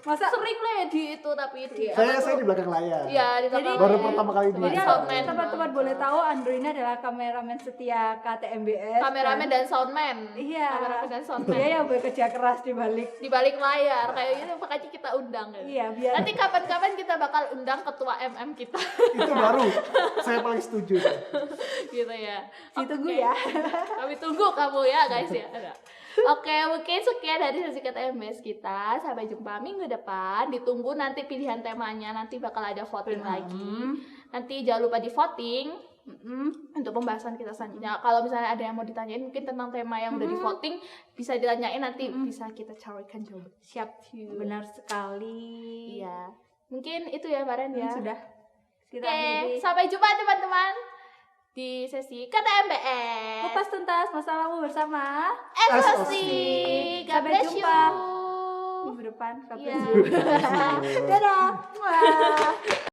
Masa sering lah ya di itu tapi di Saya di belakang layar. Iya, di belakang. Baru pertama kali di Jadi sini. soundman. teman-teman boleh tahu Andro ini adalah kameramen setia KTMBS. Kameramen dan soundman. Iya. Kameramen dan soundman. Dia yang bekerja keras di balik. Di balik layar kayak gitu makanya kita undang kan. Iya, biar Nanti kapan-kapan kita bakal undang ketua MM kita. Itu baru. Saya paling setuju. Gitu ya. ditunggu Oke. ya. Kami tunggu kamu ya guys ya. Oke, mungkin sekian dari sesi KTMBS kita. Sampai jumpa minggu depan. Ditunggu nanti pilihan temanya. Nanti bakal ada voting lagi. Nanti jangan lupa di voting untuk pembahasan kita selanjutnya. Kalau misalnya ada yang mau ditanyain mungkin tentang tema yang udah di voting, bisa ditanyain nanti bisa kita carikan jawaban. Siap, benar sekali. Iya. Mungkin itu ya Mbak Ren ya. Sudah. Kita Oke, akhiri. sampai jumpa teman-teman di sesi KTMBS. Kupas tuntas masalahmu bersama. SOC. God Sampai bless jumpa. you. Minggu depan. God Iya. bless you. Dadah. Wah.